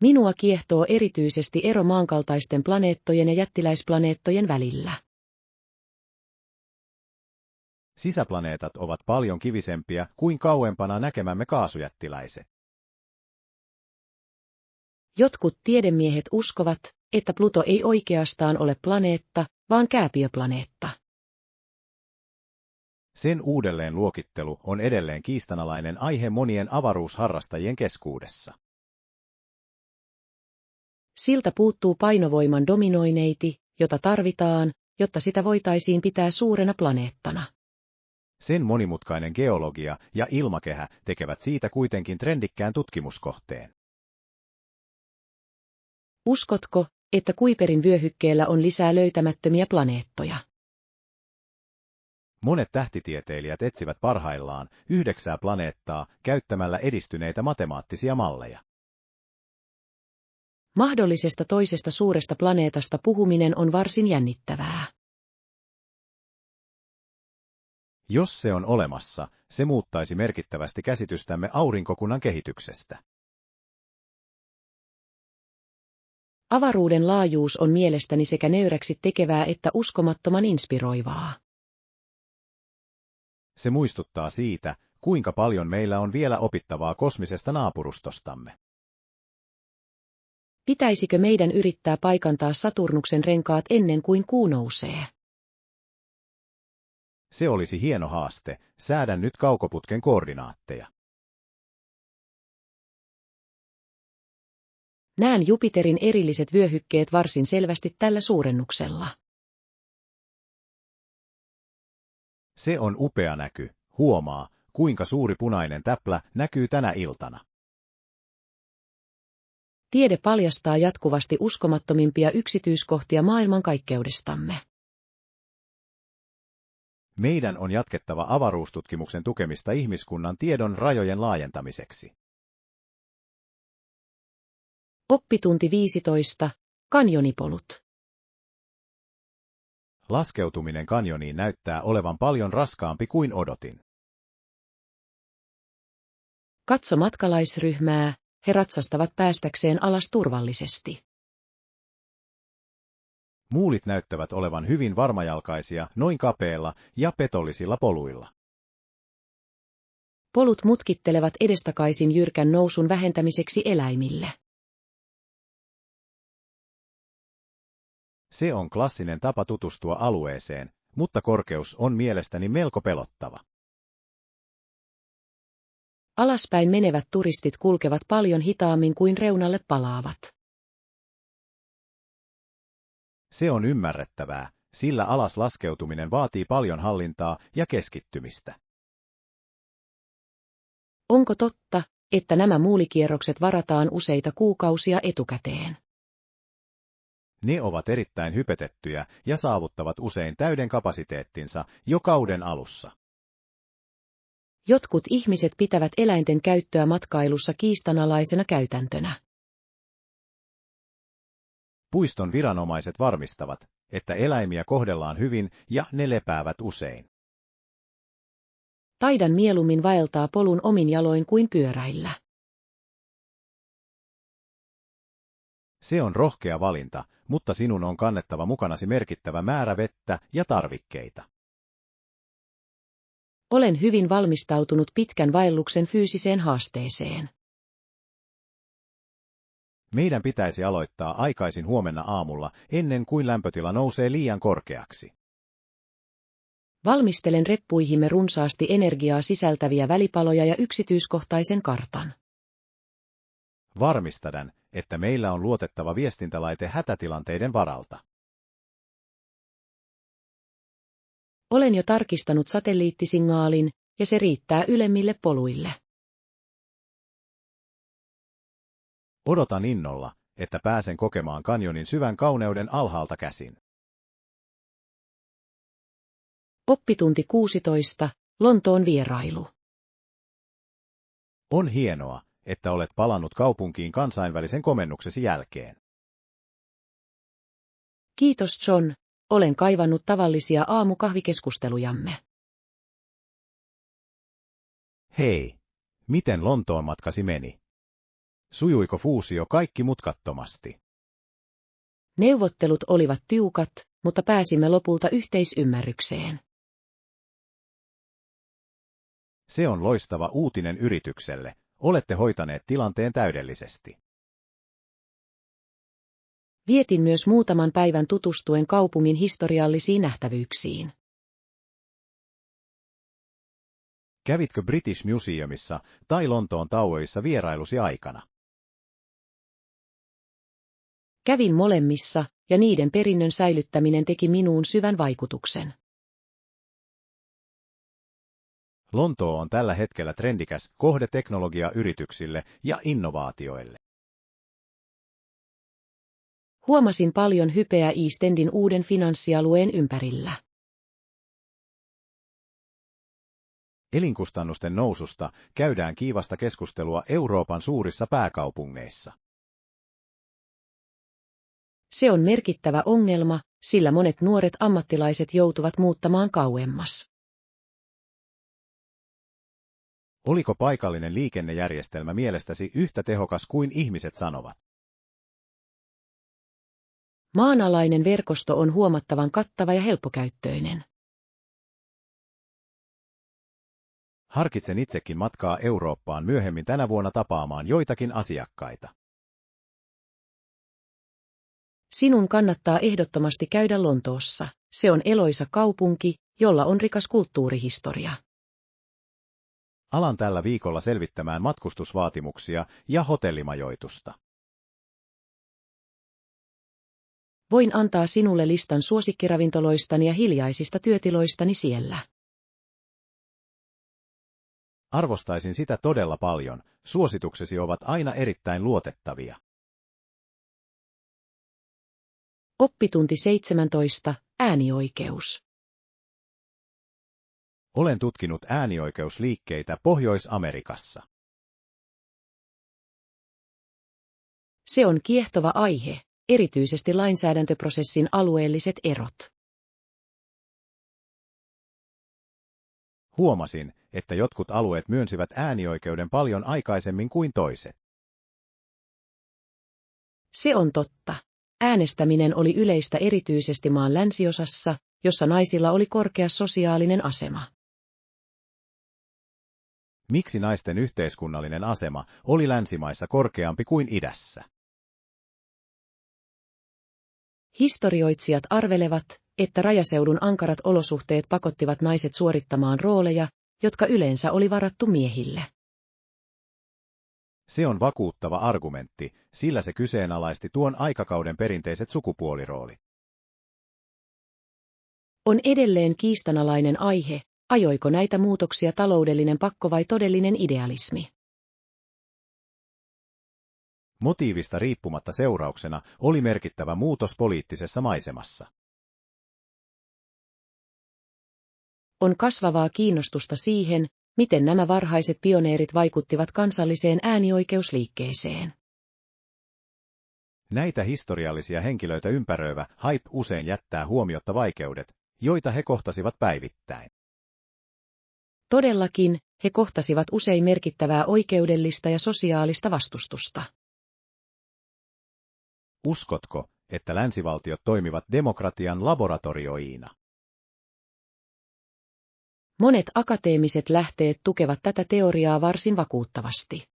Speaker 1: Minua kiehtoo erityisesti ero maankaltaisten planeettojen ja jättiläisplaneettojen välillä.
Speaker 2: Sisäplaneetat ovat paljon kivisempiä kuin kauempana näkemämme kaasujättiläiset.
Speaker 1: Jotkut tiedemiehet uskovat, että Pluto ei oikeastaan ole planeetta, vaan kääpiöplaneetta.
Speaker 2: Sen uudelleen luokittelu on edelleen kiistanalainen aihe monien avaruusharrastajien keskuudessa.
Speaker 1: Siltä puuttuu painovoiman dominoineiti, jota tarvitaan, jotta sitä voitaisiin pitää suurena planeettana.
Speaker 2: Sen monimutkainen geologia ja ilmakehä tekevät siitä kuitenkin trendikkään tutkimuskohteen.
Speaker 1: Uskotko, että Kuiperin vyöhykkeellä on lisää löytämättömiä planeettoja?
Speaker 2: Monet tähtitieteilijät etsivät parhaillaan 9 planeettaa käyttämällä edistyneitä matemaattisia malleja.
Speaker 1: Mahdollisesta toisesta suuresta planeetasta puhuminen on varsin jännittävää.
Speaker 2: Jos se on olemassa, se muuttaisi merkittävästi käsitystämme aurinkokunnan kehityksestä.
Speaker 1: Avaruuden laajuus on mielestäni sekä nöyräksi tekevää että uskomattoman inspiroivaa.
Speaker 2: Se muistuttaa siitä, kuinka paljon meillä on vielä opittavaa kosmisesta naapurustostamme.
Speaker 1: Pitäisikö meidän yrittää paikantaa Saturnuksen renkaat ennen kuin kuu nousee?
Speaker 2: Se olisi hieno haaste, säädän nyt kaukoputken koordinaatteja.
Speaker 1: Näen Jupiterin erilliset vyöhykkeet varsin selvästi tällä suurennuksella.
Speaker 2: Se on upea näky, huomaa, kuinka suuri punainen täplä näkyy tänä iltana.
Speaker 1: Tiede paljastaa jatkuvasti uskomattomimpia yksityiskohtia maailmankaikkeudestamme.
Speaker 2: Meidän on jatkettava avaruustutkimuksen tukemista ihmiskunnan tiedon rajojen laajentamiseksi.
Speaker 1: Oppitunti 15. Kanjonipolut.
Speaker 2: Laskeutuminen kanjoniin näyttää olevan paljon raskaampi kuin odotin.
Speaker 1: Katso matkalaisryhmää, he ratsastavat päästäkseen alas turvallisesti.
Speaker 2: Muulit näyttävät olevan hyvin varmajalkaisia noin kapeilla ja petollisilla poluilla.
Speaker 1: Polut mutkittelevat edestakaisin jyrkän nousun vähentämiseksi eläimille.
Speaker 2: Se on klassinen tapa tutustua alueeseen, mutta korkeus on mielestäni melko pelottava.
Speaker 1: Alaspäin menevät turistit kulkevat paljon hitaammin kuin reunalle palaavat.
Speaker 2: Se on ymmärrettävää, sillä alas laskeutuminen vaatii paljon hallintaa ja keskittymistä.
Speaker 1: Onko totta, että nämä muulikierrokset varataan useita kuukausia etukäteen?
Speaker 2: Ne ovat erittäin hypetettyjä ja saavuttavat usein täyden kapasiteettinsa jo kauden alussa.
Speaker 1: Jotkut ihmiset pitävät eläinten käyttöä matkailussa kiistanalaisena käytäntönä.
Speaker 2: Puiston viranomaiset varmistavat, että eläimiä kohdellaan hyvin ja ne lepäävät usein.
Speaker 1: Taidan mieluummin vaeltaa polun omin jaloin kuin pyöräillä.
Speaker 2: Se on rohkea valinta, mutta sinun on kannettava mukanasi merkittävä määrä vettä ja tarvikkeita.
Speaker 1: Olen hyvin valmistautunut pitkän vaelluksen fyysiseen haasteeseen.
Speaker 2: Meidän pitäisi aloittaa aikaisin huomenna aamulla ennen kuin lämpötila nousee liian korkeaksi.
Speaker 1: Valmistelen reppuihimme runsaasti energiaa sisältäviä välipaloja ja yksityiskohtaisen kartan.
Speaker 2: Varmistadan, että meillä on luotettava viestintälaite hätätilanteiden varalta.
Speaker 1: Olen jo tarkistanut satelliittisignaalin, ja se riittää ylemmille poluille.
Speaker 2: Odotan innolla, että pääsen kokemaan kanjonin syvän kauneuden alhaalta käsin.
Speaker 1: Oppitunti 16. Lontoon vierailu.
Speaker 2: On hienoa, että olet palannut kaupunkiin kansainvälisen komennuksesi jälkeen.
Speaker 1: Kiitos John, olen kaivannut tavallisia aamukahvikeskustelujamme.
Speaker 2: Hei, miten Lontoon matkasi meni? Sujuiko fuusio kaikki mutkattomasti?
Speaker 1: Neuvottelut olivat tiukat, mutta pääsimme lopulta yhteisymmärrykseen.
Speaker 2: Se on loistava uutinen yritykselle, olette hoitaneet tilanteen täydellisesti.
Speaker 1: Vietin myös muutaman päivän tutustuen kaupungin historiallisiin nähtävyyksiin.
Speaker 2: Kävitkö British Museumissa tai Lontoon Towerissa vierailusi aikana?
Speaker 1: Kävin molemmissa, ja niiden perinnön säilyttäminen teki minuun syvän vaikutuksen.
Speaker 2: Lontoo on tällä hetkellä trendikäs kohde teknologiayrityksille ja innovaatioille.
Speaker 1: Huomasin paljon hypeä East Endin uuden finanssialueen ympärillä.
Speaker 2: Elinkustannusten noususta käydään kiivasta keskustelua Euroopan suurissa pääkaupungeissa.
Speaker 1: Se on merkittävä ongelma, sillä monet nuoret ammattilaiset joutuvat muuttamaan kauemmas.
Speaker 2: Oliko paikallinen liikennejärjestelmä mielestäsi yhtä tehokas kuin ihmiset sanovat?
Speaker 1: Maanalainen verkosto on huomattavan kattava ja helppokäyttöinen.
Speaker 2: Harkitsen itsekin matkaa Eurooppaan myöhemmin tänä vuonna tapaamaan joitakin asiakkaita.
Speaker 1: Sinun kannattaa ehdottomasti käydä Lontoossa. Se on eloisa kaupunki, jolla on rikas kulttuurihistoria.
Speaker 2: Alan tällä viikolla selvittämään matkustusvaatimuksia ja hotellimajoitusta.
Speaker 1: Voin antaa sinulle listan suosikkiravintoloistani ja hiljaisista työtiloistani siellä.
Speaker 2: Arvostaisin sitä todella paljon, suosituksesi ovat aina erittäin luotettavia.
Speaker 1: Oppitunti 17. Äänioikeus.
Speaker 2: Olen tutkinut äänioikeusliikkeitä Pohjois-Amerikassa.
Speaker 1: Se on kiehtova aihe, erityisesti lainsäädäntöprosessin alueelliset erot.
Speaker 2: Huomasin, että jotkut alueet myönsivät äänioikeuden paljon aikaisemmin kuin toiset.
Speaker 1: Se on totta. Äänestäminen oli yleistä erityisesti maan länsiosassa, jossa naisilla oli korkea sosiaalinen asema.
Speaker 2: Miksi naisten yhteiskunnallinen asema oli länsimaissa korkeampi kuin idässä?
Speaker 1: Historioitsijat arvelevat, että rajaseudun ankarat olosuhteet pakottivat naiset suorittamaan rooleja, jotka yleensä oli varattu miehille.
Speaker 2: Se on vakuuttava argumentti, sillä se kyseenalaisti tuon aikakauden perinteiset sukupuoliroolit.
Speaker 1: On edelleen kiistanalainen aihe, ajoiko näitä muutoksia taloudellinen pakko vai todellinen idealismi.
Speaker 2: Motiivista riippumatta seurauksena oli merkittävä muutos poliittisessa maisemassa.
Speaker 1: On kasvavaa kiinnostusta siihen, miten nämä varhaiset pioneerit vaikuttivat kansalliseen äänioikeusliikkeeseen.
Speaker 2: Näitä historiallisia henkilöitä ympäröivä hype usein jättää huomiotta vaikeudet, joita he kohtasivat päivittäin.
Speaker 1: Todellakin, he kohtasivat usein merkittävää oikeudellista ja sosiaalista vastustusta.
Speaker 2: Uskotko, että länsivaltiot toimivat demokratian laboratorioina?
Speaker 1: Monet akateemiset lähteet tukevat tätä teoriaa varsin vakuuttavasti.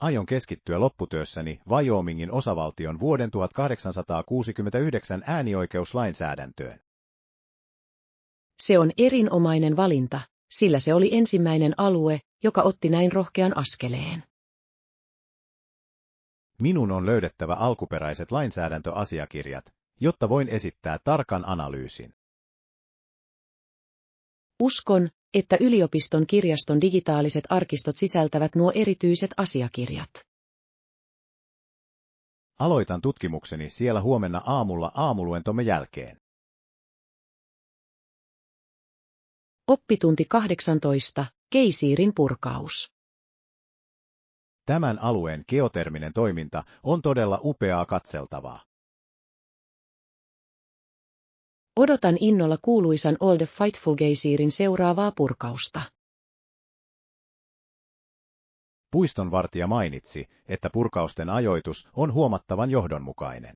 Speaker 2: Aion keskittyä lopputyössäni Wyomingin osavaltion vuoden 1869 äänioikeuslainsäädäntöön.
Speaker 1: Se on erinomainen valinta, sillä se oli ensimmäinen alue, joka otti näin rohkean askeleen.
Speaker 2: Minun on löydettävä alkuperäiset lainsäädäntöasiakirjat, jotta voin esittää tarkan analyysin.
Speaker 1: Uskon, että yliopiston kirjaston digitaaliset arkistot sisältävät nuo erityiset asiakirjat.
Speaker 2: Aloitan tutkimukseni siellä huomenna aamulla aamuluentomme jälkeen.
Speaker 1: Oppitunti 18. Geysirin purkaus.
Speaker 2: Tämän alueen geoterminen toiminta on todella upeaa katseltavaa.
Speaker 1: Odotan innolla kuuluisan All the Fightful Geysirin seuraavaa purkausta.
Speaker 2: Puistonvartija mainitsi, että purkausten ajoitus on huomattavan johdonmukainen.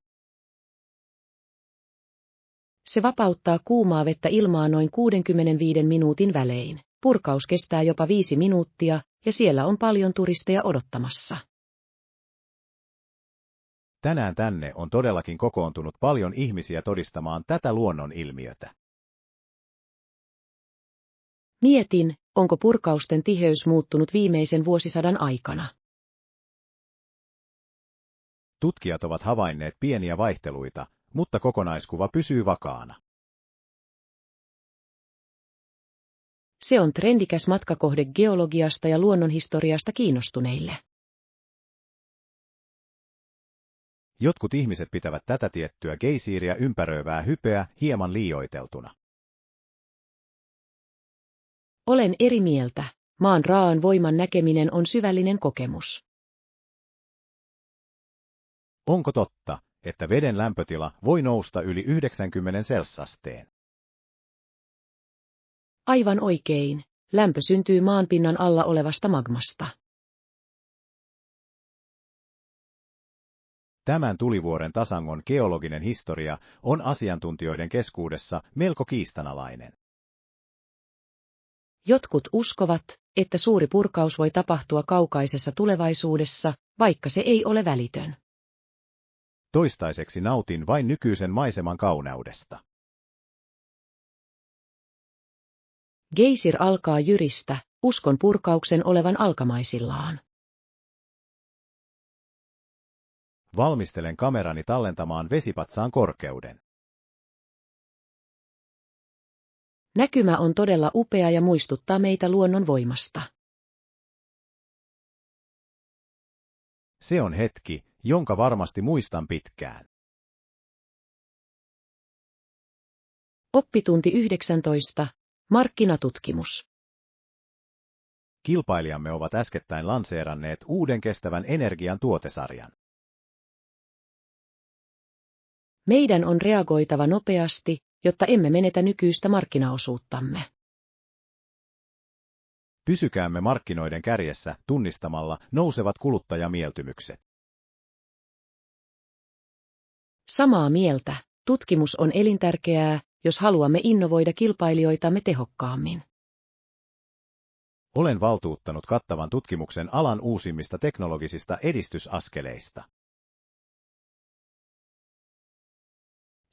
Speaker 1: Se vapauttaa kuumaa vettä ilmaan noin 65 minuutin välein. Purkaus kestää jopa 5 minuuttia, ja siellä on paljon turisteja odottamassa.
Speaker 2: Tänään tänne on todellakin kokoontunut paljon ihmisiä todistamaan tätä luonnonilmiötä.
Speaker 1: Mietin, onko purkausten tiheys muuttunut viimeisen vuosisadan aikana.
Speaker 2: Tutkijat ovat havainneet pieniä vaihteluita, mutta kokonaiskuva pysyy vakaana.
Speaker 1: Se on trendikäs matkakohde geologiasta ja luonnonhistoriasta kiinnostuneille.
Speaker 2: Jotkut ihmiset pitävät tätä tiettyä geysiiriä ympäröivää hypeä hieman liioiteltuna.
Speaker 1: Olen eri mieltä. Maan raaan voiman näkeminen on syvällinen kokemus.
Speaker 2: Onko totta, että veden lämpötila voi nousta yli 90 celsiusasteen?
Speaker 1: Aivan oikein. Lämpö syntyy maanpinnan alla olevasta magmasta.
Speaker 2: Tämän tulivuoren tasangon geologinen historia on asiantuntijoiden keskuudessa melko kiistanalainen.
Speaker 1: Jotkut uskovat, että suuri purkaus voi tapahtua kaukaisessa tulevaisuudessa, vaikka se ei ole välitön.
Speaker 2: Toistaiseksi nautin vain nykyisen maiseman kauneudesta.
Speaker 1: Geysir alkaa jyristä, uskon purkauksen olevan alkamaisillaan.
Speaker 2: Valmistelen kamerani tallentamaan vesipatsaan korkeuden.
Speaker 1: Näkymä on todella upea ja muistuttaa meitä luonnon voimasta.
Speaker 2: Se on hetki, jonka varmasti muistan pitkään.
Speaker 1: Oppitunti 19. Markkinatutkimus.
Speaker 2: Kilpailijamme ovat äskettäin lanseeranneet uuden kestävän energian tuotesarjan.
Speaker 1: Meidän on reagoitava nopeasti, jotta emme menetä nykyistä markkinaosuuttamme.
Speaker 2: Pysykäämme markkinoiden kärjessä tunnistamalla nousevat kuluttajamieltymykset.
Speaker 1: Samaa mieltä, tutkimus on elintärkeää, jos haluamme innovoida kilpailijoitamme tehokkaammin.
Speaker 2: Olen valtuuttanut kattavan tutkimuksen alan uusimmista teknologisista edistysaskeleista.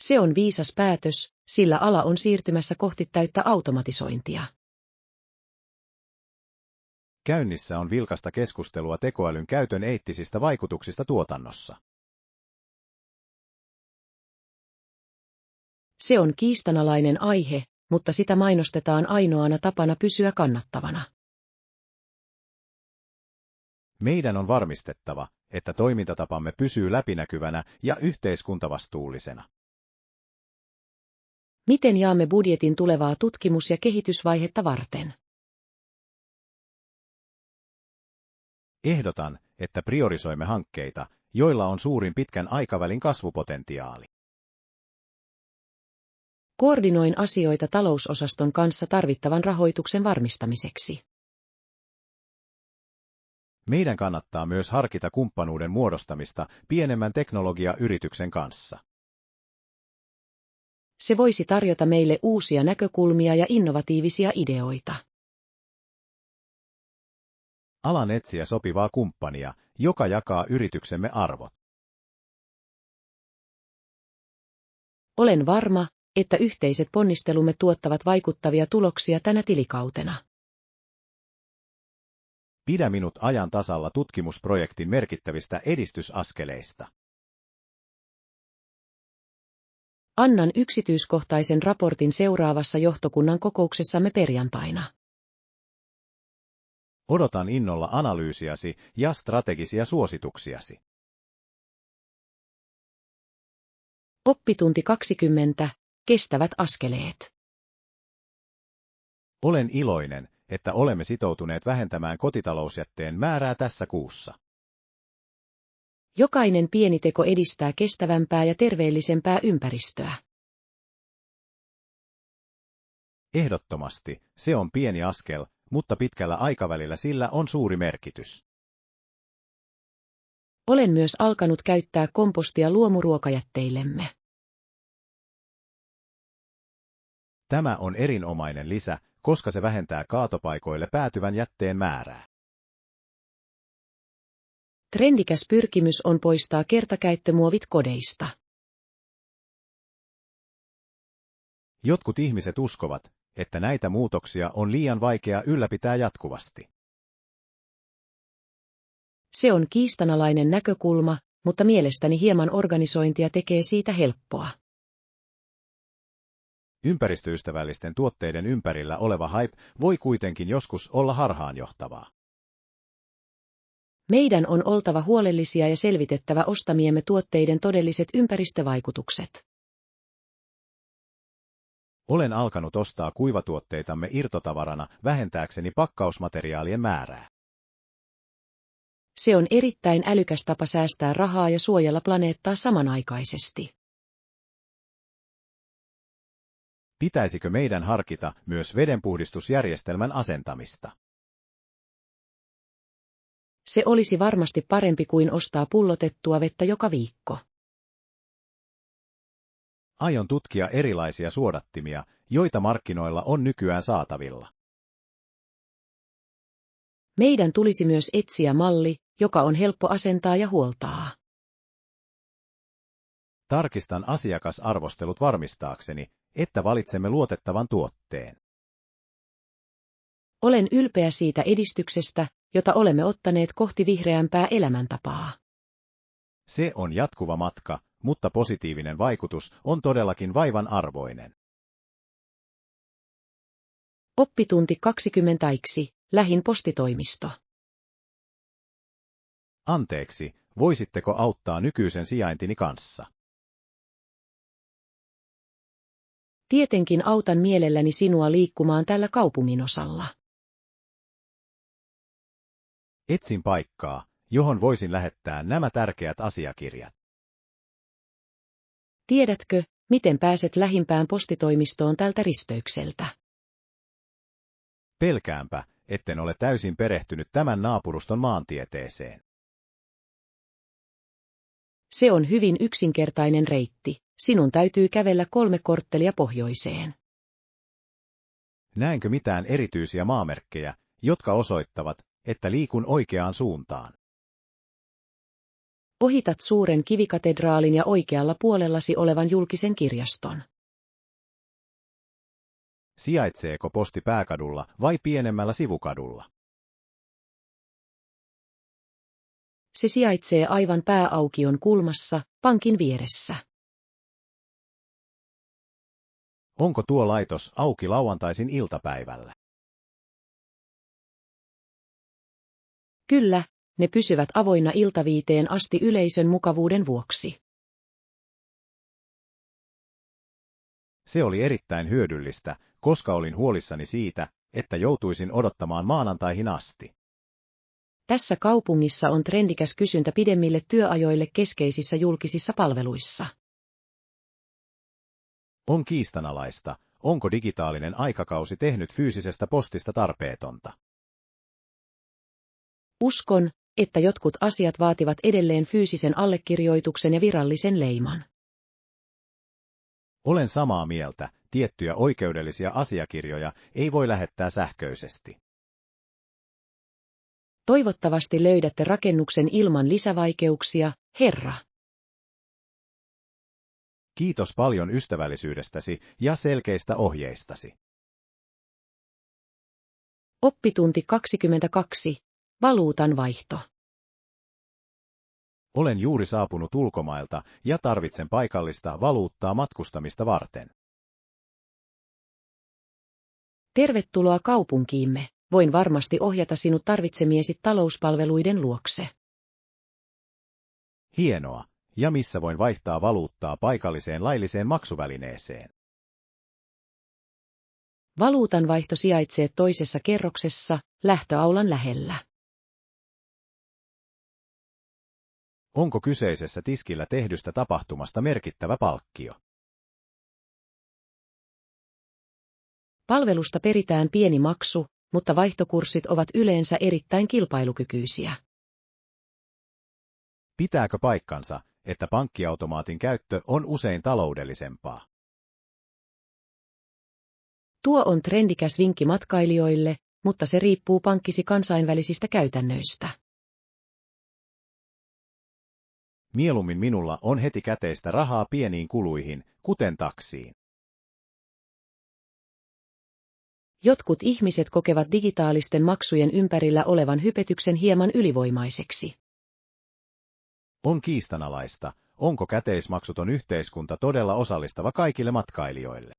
Speaker 1: Se on viisas päätös, sillä ala on siirtymässä kohti täyttä automatisointia.
Speaker 2: Käynnissä on vilkasta keskustelua tekoälyn käytön eettisistä vaikutuksista tuotannossa.
Speaker 1: Se on kiistanalainen aihe, mutta sitä mainostetaan ainoana tapana pysyä kannattavana.
Speaker 2: Meidän on varmistettava, että toimintatapamme pysyy läpinäkyvänä ja yhteiskuntavastuullisena.
Speaker 1: Miten jaamme budjetin tulevaa tutkimus- ja kehitysvaihetta varten?
Speaker 2: Ehdotan, että priorisoimme hankkeita, joilla on suurin pitkän aikavälin kasvupotentiaali.
Speaker 1: Koordinoin asioita talousosaston kanssa tarvittavan rahoituksen varmistamiseksi.
Speaker 2: Meidän kannattaa myös harkita kumppanuuden muodostamista pienemmän teknologiayrityksen kanssa.
Speaker 1: Se voisi tarjota meille uusia näkökulmia ja innovatiivisia ideoita.
Speaker 2: Alan etsiä sopivaa kumppania, joka jakaa yrityksemme arvot.
Speaker 1: Olen varma, että yhteiset ponnistelumme tuottavat vaikuttavia tuloksia tänä tilikautena.
Speaker 2: Pidä minut ajan tasalla tutkimusprojektin merkittävistä edistysaskeleista.
Speaker 1: Annan yksityiskohtaisen raportin seuraavassa johtokunnan kokouksessamme perjantaina.
Speaker 2: Odotan innolla analyysiasi ja strategisia suosituksiasi.
Speaker 1: Oppitunti 20. Kestävät askeleet.
Speaker 2: Olen iloinen, että olemme sitoutuneet vähentämään kotitalousjätteen määrää tässä kuussa.
Speaker 1: Jokainen pieni teko edistää kestävämpää ja terveellisempää ympäristöä.
Speaker 2: Ehdottomasti, se on pieni askel, mutta pitkällä aikavälillä sillä on suuri merkitys.
Speaker 1: Olen myös alkanut käyttää kompostia luomuruokajätteillemme.
Speaker 2: Tämä on erinomainen lisä, koska se vähentää kaatopaikoille päätyvän jätteen määrää.
Speaker 1: Trendikäs pyrkimys on poistaa kertakäyttömuovit kodeista.
Speaker 2: Jotkut ihmiset uskovat, että näitä muutoksia on liian vaikea ylläpitää jatkuvasti.
Speaker 1: Se on kiistanalainen näkökulma, mutta mielestäni hieman organisointia tekee siitä helppoa.
Speaker 2: Ympäristöystävällisten tuotteiden ympärillä oleva hype voi kuitenkin joskus olla harhaanjohtavaa.
Speaker 1: Meidän on oltava huolellisia ja selvitettävä ostamiemme tuotteiden todelliset ympäristövaikutukset.
Speaker 2: Olen alkanut ostaa kuivatuotteitamme irtotavarana vähentääkseni pakkausmateriaalien määrää.
Speaker 1: Se on erittäin älykäs tapa säästää rahaa ja suojella planeettaa samanaikaisesti.
Speaker 2: Pitäisikö meidän harkita myös vedenpuhdistusjärjestelmän asentamista?
Speaker 1: Se olisi varmasti parempi kuin ostaa pullotettua vettä joka viikko.
Speaker 2: Aion tutkia erilaisia suodattimia, joita markkinoilla on nykyään saatavilla.
Speaker 1: Meidän tulisi myös etsiä malli, joka on helppo asentaa ja huoltaa.
Speaker 2: Tarkistan asiakasarvostelut varmistaakseni, että valitsemme luotettavan tuotteen.
Speaker 1: Olen ylpeä siitä edistyksestä, jota olemme ottaneet kohti vihreämpää elämäntapaa.
Speaker 2: Se on jatkuva matka, mutta positiivinen vaikutus on todellakin vaivan arvoinen.
Speaker 1: Oppitunti 20. Lähin postitoimisto.
Speaker 2: Anteeksi, voisitteko auttaa nykyisen sijaintini kanssa?
Speaker 1: Tietenkin autan mielelläni sinua liikkumaan tällä kaupunginosalla.
Speaker 2: Etsin paikkaa, johon voisin lähettää nämä tärkeät asiakirjat.
Speaker 1: Tiedätkö, miten pääset lähimpään postitoimistoon tältä risteykseltä?
Speaker 2: Pelkäänpä, etten ole täysin perehtynyt tämän naapuruston maantieteeseen.
Speaker 1: Se on hyvin yksinkertainen reitti. Sinun täytyy kävellä 3 korttelia pohjoiseen.
Speaker 2: Näenkö mitään erityisiä maamerkkejä, jotka osoittavat, että liikun oikeaan suuntaan?
Speaker 1: Ohitat suuren kivikatedraalin ja oikealla puolellasi olevan julkisen kirjaston.
Speaker 2: Sijaitseeko posti pääkadulla vai pienemmällä sivukadulla?
Speaker 1: Se sijaitsee aivan pääaukion kulmassa, pankin vieressä.
Speaker 2: Onko tuo laitos auki lauantaisin iltapäivällä?
Speaker 1: Kyllä, ne pysyvät avoinna iltaviiteen asti yleisön mukavuuden vuoksi.
Speaker 2: Se oli erittäin hyödyllistä, koska olin huolissani siitä, että joutuisin odottamaan maanantaihin asti.
Speaker 1: Tässä kaupungissa on trendikäs kysyntä pidemmille työajoille keskeisissä julkisissa palveluissa.
Speaker 2: On kiistanalaista, onko digitaalinen aikakausi tehnyt fyysisestä postista tarpeetonta.
Speaker 1: Uskon, että jotkut asiat vaativat edelleen fyysisen allekirjoituksen ja virallisen leiman.
Speaker 2: Olen samaa mieltä, tiettyjä oikeudellisia asiakirjoja ei voi lähettää sähköisesti.
Speaker 1: Toivottavasti löydätte rakennuksen ilman lisävaikeuksia, herra.
Speaker 2: Kiitos paljon ystävällisyydestäsi ja selkeistä ohjeistasi.
Speaker 1: Oppitunti 22. Valuutan vaihto.
Speaker 2: Olen juuri saapunut ulkomailta ja tarvitsen paikallista valuuttaa matkustamista varten.
Speaker 1: Tervetuloa kaupunkiimme. Voin varmasti ohjata sinut tarvitsemiesi talouspalveluiden luokse.
Speaker 2: Hienoa. Ja missä voin vaihtaa valuuttaa paikalliseen lailliseen maksuvälineeseen?
Speaker 1: Valuutanvaihto sijaitsee toisessa kerroksessa, lähtöaulan lähellä.
Speaker 2: Onko kyseisessä tiskillä tehdystä tapahtumasta merkittävä palkkio?
Speaker 1: Palvelusta peritään pieni maksu, mutta vaihtokurssit ovat yleensä erittäin kilpailukykyisiä.
Speaker 2: Pitääkö paikkansa, että pankkiautomaatin käyttö on usein taloudellisempaa?
Speaker 1: Tuo on trendikäs vinkki matkailijoille, mutta se riippuu pankkisi kansainvälisistä käytännöistä.
Speaker 2: Mieluummin minulla on heti käteistä rahaa pieniin kuluihin, kuten taksiin.
Speaker 1: Jotkut ihmiset kokevat digitaalisten maksujen ympärillä olevan hypetyksen hieman ylivoimaiseksi.
Speaker 2: On kiistanalaista, onko käteismaksuton yhteiskunta todella osallistava kaikille matkailijoille.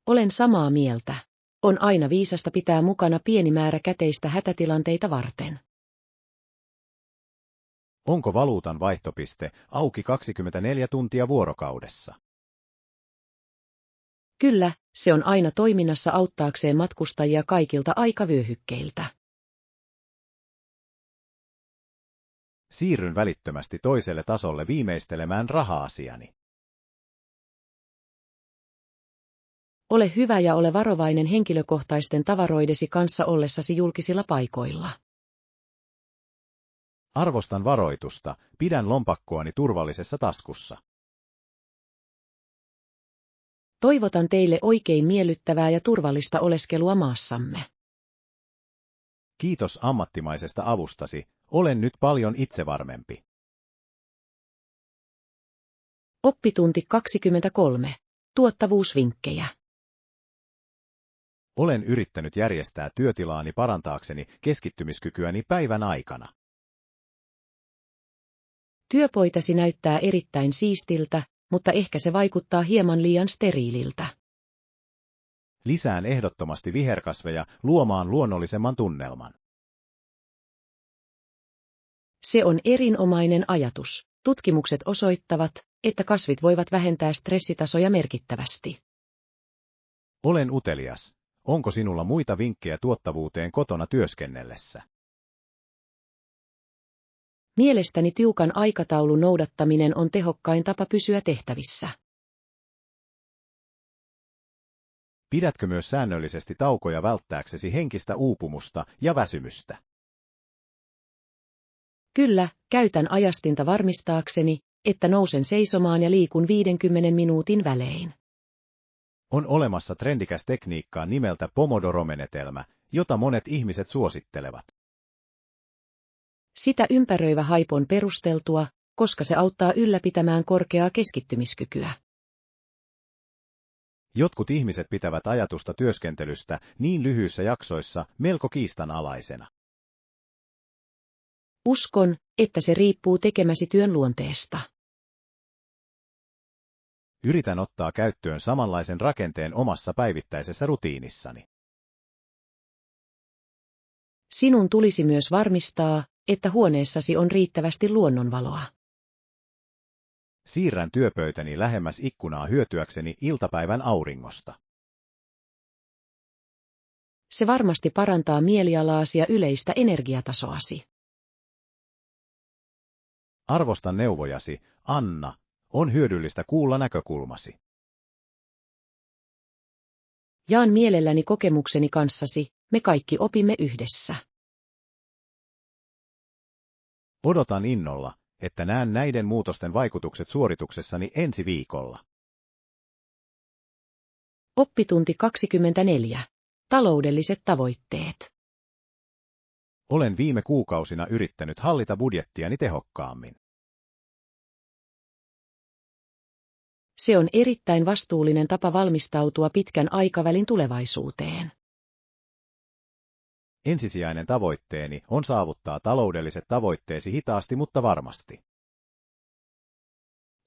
Speaker 1: Olen samaa mieltä. On aina viisasta pitää mukana pieni määrä käteistä hätätilanteita varten.
Speaker 2: Onko valuutan vaihtopiste auki 24 tuntia vuorokaudessa?
Speaker 1: Kyllä, se on aina toiminnassa auttaakseen matkustajia kaikilta aikavyöhykkeiltä.
Speaker 2: Siirryn välittömästi toiselle tasolle viimeistelemään raha-asiani.
Speaker 1: Ole hyvä ja ole varovainen henkilökohtaisten tavaroidesi kanssa ollessasi julkisilla paikoilla.
Speaker 2: Arvostan varoitusta, pidän lompakkoani turvallisessa taskussa.
Speaker 1: Toivotan teille oikein miellyttävää ja turvallista oleskelua maassamme.
Speaker 2: Kiitos ammattimaisesta avustasi, olen nyt paljon itsevarmempi.
Speaker 1: Oppitunti 23. Tuottavuusvinkkejä.
Speaker 2: Olen yrittänyt järjestää työtilaani parantaakseni keskittymiskykyäni päivän aikana.
Speaker 1: Työpöytäsi näyttää erittäin siistiltä, mutta ehkä se vaikuttaa hieman liian steriililtä.
Speaker 2: Lisään ehdottomasti viherkasveja luomaan luonnollisemman tunnelman.
Speaker 1: Se on erinomainen ajatus. Tutkimukset osoittavat, että kasvit voivat vähentää stressitasoja merkittävästi.
Speaker 2: Olen utelias. Onko sinulla muita vinkkejä tuottavuuteen kotona työskennellessä?
Speaker 1: Mielestäni tiukan aikataulun noudattaminen on tehokkain tapa pysyä tehtävissä.
Speaker 2: Pidätkö myös säännöllisesti taukoja välttääksesi henkistä uupumusta ja väsymystä?
Speaker 1: Kyllä, käytän ajastinta varmistaakseni, että nousen seisomaan ja liikun 50 minuutin välein.
Speaker 2: On olemassa trendikäs tekniikka nimeltä Pomodoro-menetelmä, jota monet ihmiset suosittelevat.
Speaker 1: Sitä ympäröivä hype on perusteltua, koska se auttaa ylläpitämään korkeaa keskittymiskykyä.
Speaker 2: Jotkut ihmiset pitävät ajatusta työskentelystä niin lyhyissä jaksoissa melko kiistanalaisena.
Speaker 1: Uskon, että se riippuu tekemäsi työn luonteesta.
Speaker 2: Yritän ottaa käyttöön samanlaisen rakenteen omassa päivittäisessä rutiinissani.
Speaker 1: Sinun tulisi myös varmistaa, että huoneessasi on riittävästi luonnonvaloa.
Speaker 2: Siirrän työpöytäni lähemmäs ikkunaa hyötyäkseni iltapäivän auringosta.
Speaker 1: Se varmasti parantaa mielialaasi ja yleistä energiatasoasi.
Speaker 2: Arvostan neuvojasi, Anna. On hyödyllistä kuulla näkökulmasi.
Speaker 1: Jaan mielelläni kokemukseni kanssasi, me kaikki opimme yhdessä.
Speaker 2: Odotan innolla, että näen näiden muutosten vaikutukset suorituksessani ensi viikolla.
Speaker 1: Oppitunti 24. Taloudelliset tavoitteet.
Speaker 2: Olen viime kuukausina yrittänyt hallita budjettiani tehokkaammin.
Speaker 1: Se on erittäin vastuullinen tapa valmistautua pitkän aikavälin tulevaisuuteen.
Speaker 2: Ensisijainen tavoitteeni on saavuttaa taloudelliset tavoitteesi hitaasti mutta varmasti.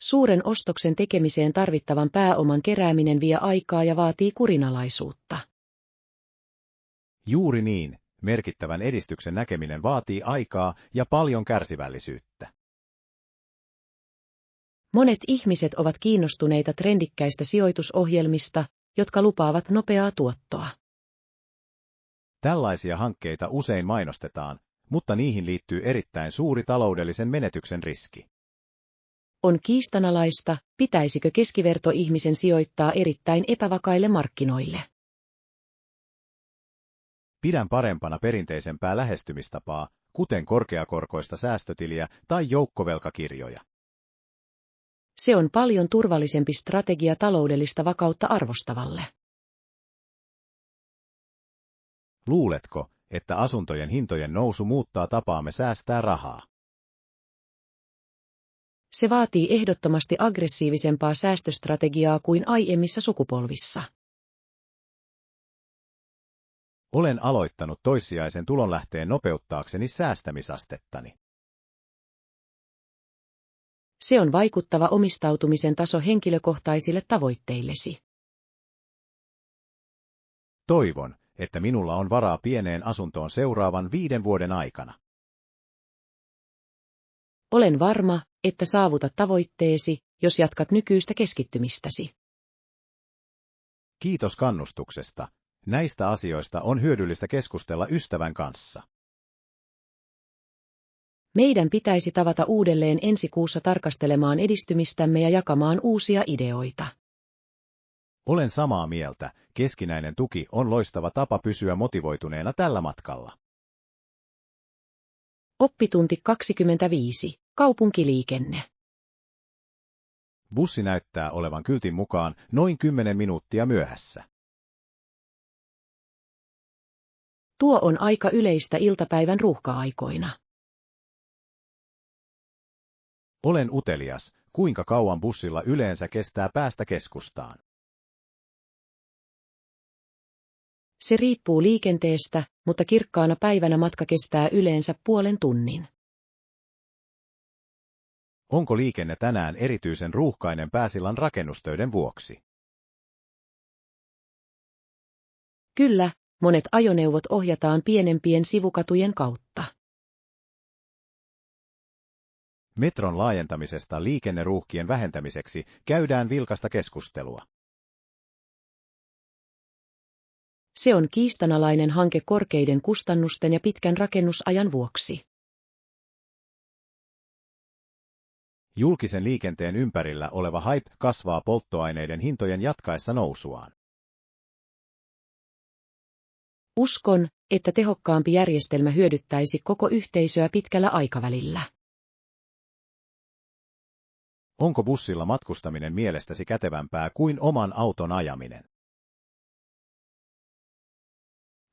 Speaker 1: Suuren ostoksen tekemiseen tarvittavan pääoman kerääminen vie aikaa ja vaatii kurinalaisuutta.
Speaker 2: Juuri niin, merkittävän edistyksen näkeminen vaatii aikaa ja paljon kärsivällisyyttä.
Speaker 1: Monet ihmiset ovat kiinnostuneita trendikkäistä sijoitusohjelmista, jotka lupaavat nopeaa tuottoa.
Speaker 2: Tällaisia hankkeita usein mainostetaan, mutta niihin liittyy erittäin suuri taloudellisen menetyksen riski.
Speaker 1: On kiistanalaista, pitäisikö keskivertoihmisen sijoittaa erittäin epävakaille markkinoille.
Speaker 2: Pidän parempana perinteisempää lähestymistapaa, kuten korkeakorkoista säästötiliä tai joukkovelkakirjoja.
Speaker 1: Se on paljon turvallisempi strategia taloudellista vakautta arvostavalle.
Speaker 2: Luuletko, että asuntojen hintojen nousu muuttaa tapaamme säästää rahaa?
Speaker 1: Se vaatii ehdottomasti aggressiivisempaa säästöstrategiaa kuin aiemmissa sukupolvissa.
Speaker 2: Olen aloittanut toissijaisen tulonlähteen nopeuttaakseni säästämisastettani.
Speaker 1: Se on vaikuttava omistautumisen taso henkilökohtaisille tavoitteillesi.
Speaker 2: Toivon, että minulla on varaa pieneen asuntoon seuraavan 5 vuoden aikana.
Speaker 1: Olen varma, että saavutat tavoitteesi, jos jatkat nykyistä keskittymistäsi.
Speaker 2: Kiitos kannustuksesta. Näistä asioista on hyödyllistä keskustella ystävän kanssa.
Speaker 1: Meidän pitäisi tavata uudelleen ensi kuussa tarkastelemaan edistymistämme ja jakamaan uusia ideoita.
Speaker 2: Olen samaa mieltä, keskinäinen tuki on loistava tapa pysyä motivoituneena tällä matkalla.
Speaker 1: Oppitunti 25. Kaupunkiliikenne.
Speaker 2: Bussi näyttää olevan kyltin mukaan noin 10 minuuttia myöhässä.
Speaker 1: Tuo on aika yleistä iltapäivän ruuhka-aikoina.
Speaker 2: Olen utelias, kuinka kauan bussilla yleensä kestää päästä keskustaan.
Speaker 1: Se riippuu liikenteestä, mutta kirkkaana päivänä matka kestää yleensä puolen tunnin.
Speaker 2: Onko liikenne tänään erityisen ruuhkainen pääsillan rakennustöiden vuoksi?
Speaker 1: Kyllä, monet ajoneuvot ohjataan pienempien sivukatujen kautta.
Speaker 2: Metron laajentamisesta liikenneruuhkien vähentämiseksi käydään vilkasta keskustelua.
Speaker 1: Se on kiistanalainen hanke korkeiden kustannusten ja pitkän rakennusajan vuoksi.
Speaker 2: Julkisen liikenteen ympärillä oleva hype kasvaa polttoaineiden hintojen jatkaessa nousuaan.
Speaker 1: Uskon, että tehokkaampi järjestelmä hyödyttäisi koko yhteisöä pitkällä aikavälillä.
Speaker 2: Onko bussilla matkustaminen mielestäsi kätevämpää kuin oman auton ajaminen?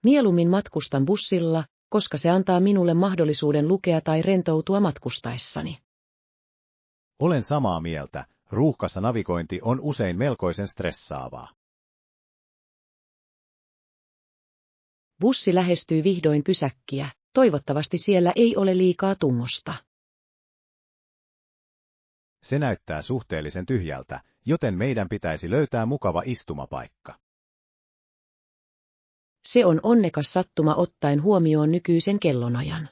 Speaker 1: Mieluummin matkustan bussilla, koska se antaa minulle mahdollisuuden lukea tai rentoutua matkustaessani.
Speaker 2: Olen samaa mieltä, ruuhkassa navigointi on usein melkoisen stressaavaa.
Speaker 1: Bussi lähestyy vihdoin pysäkkiä, toivottavasti siellä ei ole liikaa tungosta.
Speaker 2: Se näyttää suhteellisen tyhjältä, joten meidän pitäisi löytää mukava istumapaikka.
Speaker 1: Se on onnekas sattuma ottaen huomioon nykyisen kellonajan.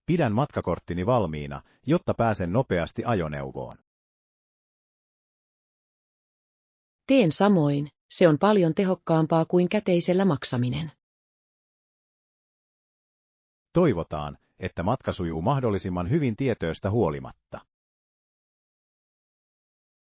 Speaker 2: Pidän matkakorttini valmiina, jotta pääsen nopeasti ajoneuvoon.
Speaker 1: Teen samoin, se on paljon tehokkaampaa kuin käteisellä maksaminen.
Speaker 2: Toivotaan, että matka sujuu mahdollisimman hyvin tietöistä huolimatta.